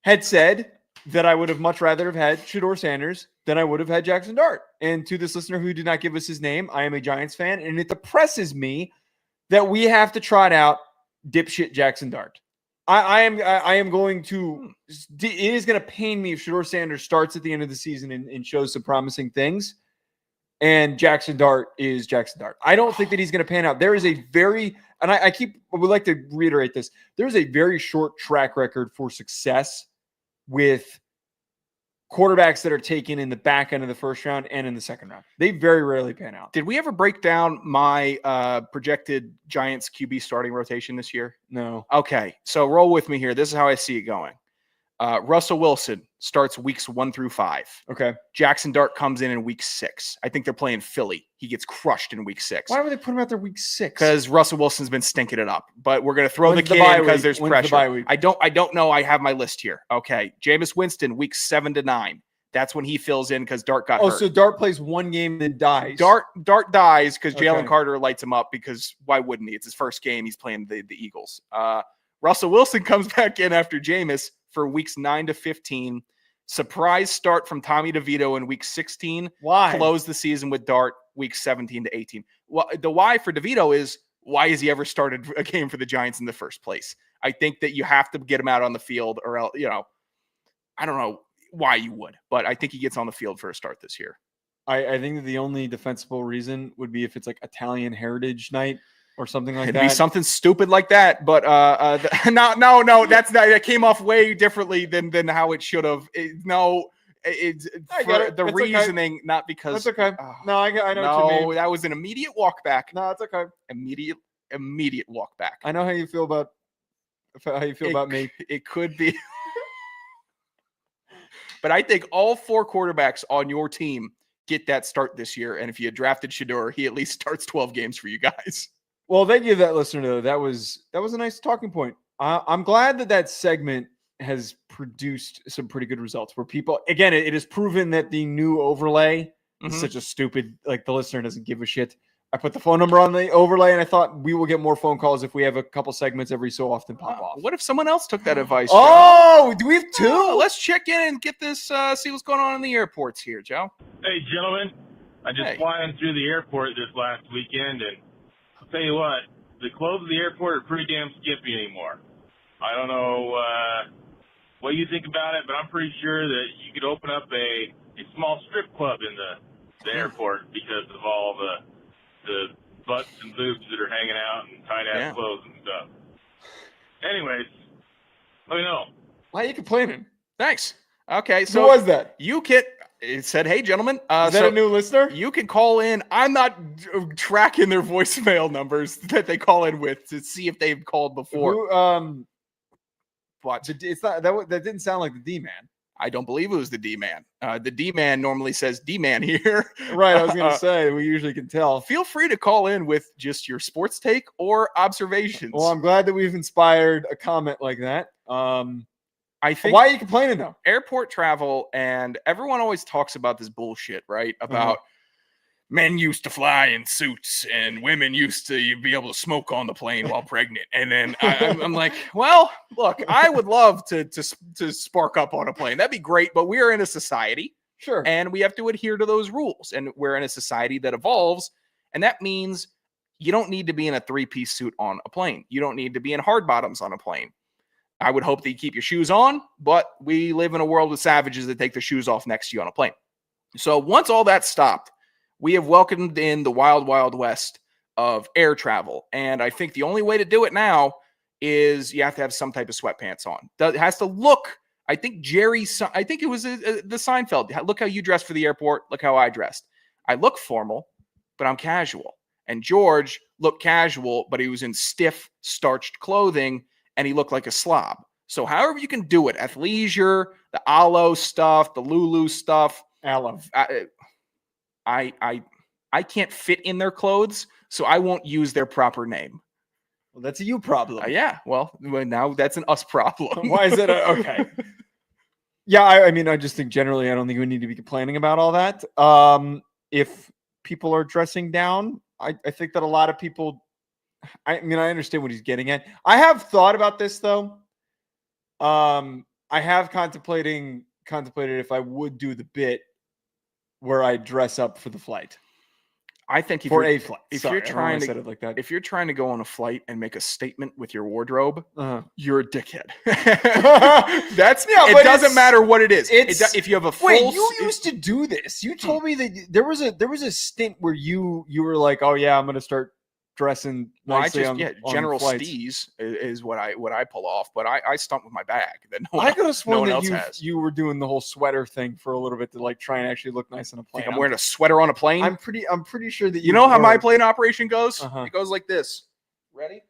Speaker 3: had said that I would have much rather have had Shador Sanders than I would have had Jackson Dart. And to this listener who did not give us his name, I am a Giants fan, and it depresses me that we have to trot out dipshit Jackson Dart. I am going to. It is going to pain me if Shador Sanders starts at the end of the season and shows some promising things, and Jackson Dart is Jackson Dart. I don't think that he's going to pan out. There is a very, and I would like to reiterate this. There's a very short track record for success with quarterbacks that are taken in the back end of the first round and in the second round. They very rarely pan out.
Speaker 5: Did we ever break down my projected Giants QB starting rotation this year?
Speaker 3: No.
Speaker 5: Okay, so roll with me here. This is how I see it going. Russell Wilson starts weeks 1 through 5.
Speaker 3: Okay.
Speaker 5: Jackson Dart comes in week 6. I think they're playing Philly. He gets crushed in week 6.
Speaker 3: Why would they put him out there week 6?
Speaker 5: Because Russell Wilson's been stinking it up. But we're going to throw the kid in because there's pressure. I don't know. I have my list here. Okay. Jameis Winston, weeks 7 to 9. That's when he fills in because Dart got hurt.
Speaker 3: So Dart plays one game and then dies.
Speaker 5: Dart dies because Jalen Carter lights him up because why wouldn't he? It's his first game. He's playing the Eagles. Russell Wilson comes back in after Jameis for weeks 9 to 15. Surprise start from Tommy DeVito in week 16.
Speaker 3: Why?
Speaker 5: Close the season with Dart weeks 17 to 18. Well, the why for DeVito is why has he ever started a game for the Giants in the first place? I think that you have to get him out on the field or else, I don't know why you would, but I think he gets on the field for a start this year.
Speaker 3: I think that the only defensible reason would be if it's like Italian Heritage Night or something like that.
Speaker 5: It'd be something stupid like that, but no, that came off way differently than how it should have. The reasoning,
Speaker 3: okay.
Speaker 5: Not because.
Speaker 3: That's okay. No, I know what you mean.
Speaker 5: That was an immediate walk back.
Speaker 3: No, it's okay.
Speaker 5: Immediate walk back.
Speaker 3: I know how you feel about me.
Speaker 5: It could be. But I think all 4 quarterbacks on your team get that start this year. And if you drafted Shador, he at least starts 12 games for you guys.
Speaker 3: Well, thank you, that listener. Though that was a nice talking point. I'm glad that segment has produced some pretty good results. Where people, again, it is proven that the new overlay is such a stupid. Like the listener doesn't give a shit. I put the phone number on the overlay, and I thought we will get more phone calls if we have a couple segments every so often pop off.
Speaker 5: What if someone else took that advice?
Speaker 3: Oh, do we have two?
Speaker 5: Let's check in and get this. See what's going on in the airports here, Joe.
Speaker 9: Hey, gentlemen. I just flying through the airport this last weekend, and I'll tell you what, the clothes of the airport are pretty damn skimpy anymore. I don't know what you think about it, but I'm pretty sure that you could open up a small strip club in the airport because of all the butts and boobs that are hanging out and tight-ass clothes and stuff. Anyways, let me know.
Speaker 3: Why are you complaining?
Speaker 5: Thanks. Okay, so
Speaker 3: who was that?
Speaker 5: It said, "Hey, gentlemen."
Speaker 3: Is that a new listener?
Speaker 5: You can call in. I'm not tracking their voicemail numbers that they call in with to see if they've called before.
Speaker 3: But it's not that didn't sound like the D-man.
Speaker 5: I don't believe it was the D-man. The D-man normally says D-man here.
Speaker 3: Right, I was going to say, we usually can tell.
Speaker 5: Feel free to call in with just your sports take or observations.
Speaker 3: Well, I'm glad that we've inspired a comment like that.
Speaker 5: I think.
Speaker 3: Why are you complaining, though?
Speaker 5: Airport travel, and everyone always talks about this bullshit, right? About men used to fly in suits and women used to be able to smoke on the plane while pregnant. And then I'm like, well, look, I would love to spark up on a plane. That'd be great. But we are in a society.
Speaker 3: Sure.
Speaker 5: And we have to adhere to those rules. And we're in a society that evolves. And that means you don't need to be in a 3-piece suit on a plane. You don't need to be in hard bottoms on a plane. I would hope that you keep your shoes on, but we live in a world with savages that take their shoes off next to you on a plane. So once all that stopped, we have welcomed in the wild, wild west of air travel. And I think the only way to do it now is you have to have some type of sweatpants on. It has to look, I think I think it was the Seinfeld. Look how you dressed for the airport. Look how I dressed. I look formal, but I'm casual. And George looked casual, but he was in stiff, starched clothing, and he looked like a slob. So however you can do it, athleisure, the aloe stuff, the Lulu stuff.
Speaker 3: Aloe.
Speaker 5: I can't fit in their clothes, so I won't use their proper name.
Speaker 3: Well, that's a you problem.
Speaker 5: Yeah, well, now that's an us problem.
Speaker 3: Why is it? Okay. Yeah, I mean, I just think generally I don't think we need to be complaining about all that. If people are dressing down, I think that a lot of people, I mean, I understand what he's getting at. I have thought about this, though. I have contemplated if I would do the bit where I dress up for the flight.
Speaker 5: I think if you're trying to go on a flight and make a statement with your wardrobe, you're a dickhead. It doesn't matter what it is. If you have a full
Speaker 3: wait, you used to do this. You told me that there was a stint where you were like, oh yeah, I'm going to start dressing nicely on
Speaker 5: general
Speaker 3: flights.
Speaker 5: steez is what I pull off, but I stunt with my bag. That
Speaker 3: I could have sworn that you were doing the whole sweater thing for a little bit to like try and actually look nice on a plane.
Speaker 5: I'm wearing a sweater on a plane.
Speaker 3: I'm pretty sure that
Speaker 5: you know how my plane operation goes. It goes like this. Ready?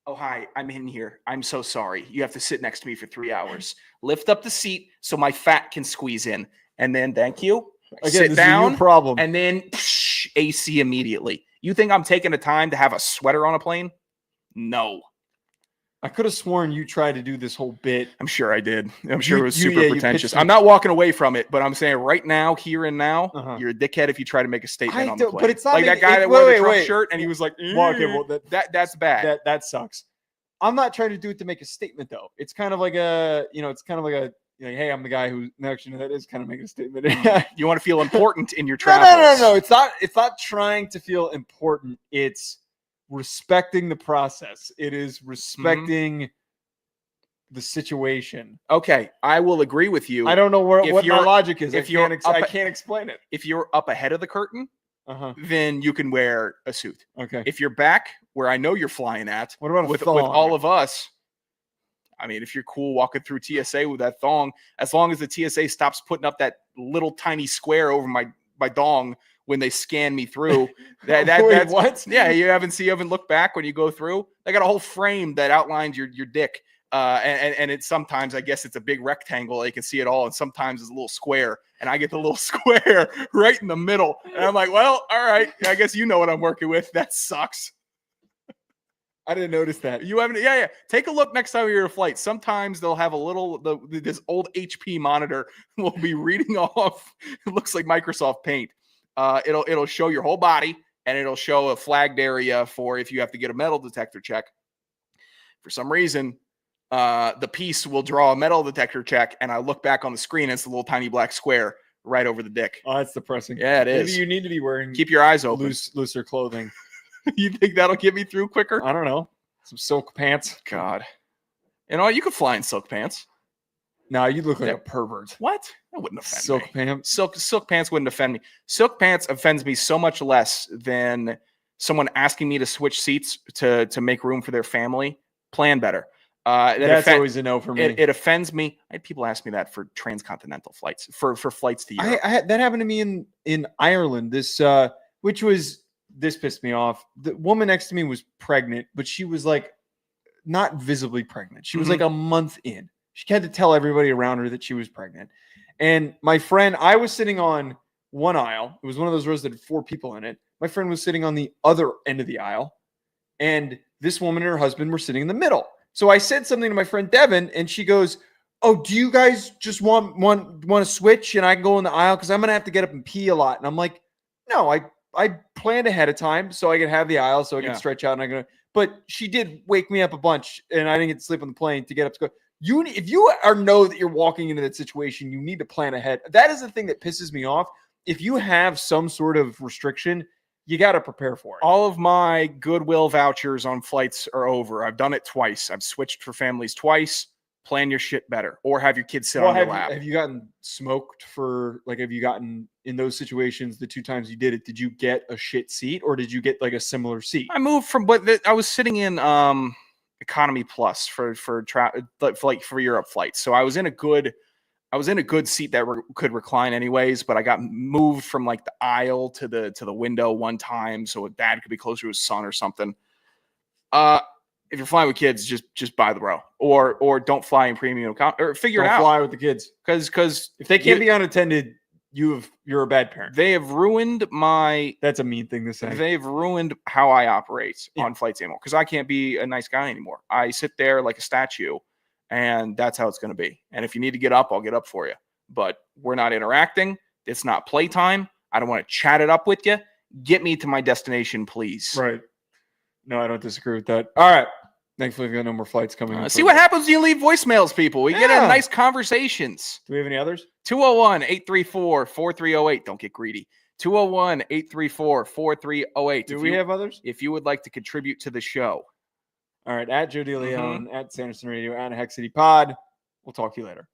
Speaker 5: Oh, hi, I'm in here. I'm so sorry. You have to sit next to me for 3 hours. Lift up the seat so my fat can squeeze in, and then thank you.
Speaker 3: Again,
Speaker 5: sit down,
Speaker 3: problem.
Speaker 5: And then AC immediately. You think I'm taking the time to have a sweater on a plane? No.
Speaker 3: I could have sworn you tried to do this whole bit.
Speaker 5: I'm sure I did. I'm sure it was super pretentious. I'm not walking away from it, but I'm saying right now, here and now, you're a dickhead if you try to make a statement on the plane.
Speaker 3: But it's not
Speaker 5: like that guy that wore the Trump shirt and he was like, that's bad.
Speaker 3: That sucks. I'm not trying to do it to make a statement though. It's kind of like hey, I'm the guy who actually that is kind of making a statement.
Speaker 5: You want to feel important in your travels.
Speaker 3: No. It's not trying to feel important. It's respecting the process. It is respecting the situation.
Speaker 5: Okay, I will agree with you.
Speaker 3: I don't know what my logic is. I can't explain it.
Speaker 5: If you're up ahead of the curtain, then you can wear a suit.
Speaker 3: Okay.
Speaker 5: If you're back where I know you're flying at,
Speaker 3: what about
Speaker 5: with all of us? I mean, if you're cool walking through TSA with that thong, as long as the TSA stops putting up that little tiny square over my dong when they scan me through, that's
Speaker 3: what?
Speaker 5: Yeah, you haven't looked back when you go through. They got a whole frame that outlines your dick, and it's sometimes I guess it's a big rectangle, you can see it all, and sometimes it's a little square, and I get the little square right in the middle, and I'm like, well, all right, I guess you know what I'm working with. That sucks.
Speaker 3: I didn't notice that.
Speaker 5: You haven't? Yeah. Take a look next time you're in a flight. Sometimes they'll have this old HP monitor will be reading off. It looks like Microsoft Paint. It'll show your whole body, and it'll show a flagged area for if you have to get a metal detector check. For some reason, the piece will draw a metal detector check, and I look back on the screen, and it's a little tiny black square right over the dick.
Speaker 3: Oh, that's depressing.
Speaker 5: Yeah, it is.
Speaker 3: Maybe you need to be wearing
Speaker 5: keep your eyes open.
Speaker 3: looser clothing.
Speaker 5: You think that'll get me through quicker?
Speaker 3: I don't know. Some silk pants.
Speaker 5: God. You know, you could fly in silk pants.
Speaker 3: No, you look like a pervert.
Speaker 5: What? That wouldn't offend
Speaker 3: silk
Speaker 5: me.
Speaker 3: Pants.
Speaker 5: Silk pants wouldn't offend me. Silk pants offends me so much less than someone asking me to switch seats to make room for their family. Plan better.
Speaker 3: That's always a no for me.
Speaker 5: It offends me. I had people ask me that for transcontinental flights, for flights to Europe.
Speaker 3: That happened to me in Ireland. This pissed me off. The woman next to me was pregnant, but she was like not visibly pregnant. She was like a month in. She had to tell everybody around her that she was pregnant. And my friend, I was sitting on one aisle. It was one of those rows that had 4 people in it. My friend was sitting on the other end of the aisle, and this woman and her husband were sitting in the middle. So I said something to my friend Devin, and she goes, "Oh, do you guys just want to switch and I can go in the aisle because I'm gonna have to get up and pee a lot?" And I'm like, "No, I planned ahead of time so I could have the aisle so I could stretch out and I can." But she did wake me up a bunch, and I didn't get to sleep on the plane to get up to go. If you know that you're walking into that situation, you need to plan ahead. That is the thing that pisses me off. If you have some sort of restriction, you got to prepare for it.
Speaker 5: All of my Goodwill vouchers on flights are over. I've done it twice. I've switched for families twice. Plan your shit better, or have your kids sit on your lap.
Speaker 3: Have you gotten smoked have you gotten in those situations the 2 times you did it? Did you get a shit seat, or did you get like a similar seat?
Speaker 5: I moved from, but I was sitting in economy plus for Europe flights. So I was in a good seat that could recline anyways, but I got moved from like the aisle to the window one time so dad could be closer to his son or something. If you're flying with kids, just buy the row, or don't fly in premium account, or figure it out.
Speaker 3: Don't fly with the kids,
Speaker 5: because
Speaker 3: if they can't be unattended, you're a bad parent.
Speaker 5: They have ruined my.
Speaker 3: That's a mean thing to say.
Speaker 5: They've ruined how I operate on flights anymore, because I can't be a nice guy anymore. I sit there like a statue, and that's how it's going to be. And if you need to get up, I'll get up for you. But we're not interacting. It's not playtime. I don't want to chat it up with you. Get me to my destination, please.
Speaker 3: Right. No, I don't disagree with that. All right. Thankfully, we've got no more flights coming.
Speaker 5: See what happens when you leave voicemails, people. We get nice conversations.
Speaker 3: Do we have any others?
Speaker 5: 201-834-4308. Don't get greedy. 201-834-4308.
Speaker 3: Do we have others?
Speaker 5: If you would like to contribute to the show.
Speaker 3: All right. At Joe DeLeone, at Sanderson Radio, at Hex City Pod. We'll talk to you later.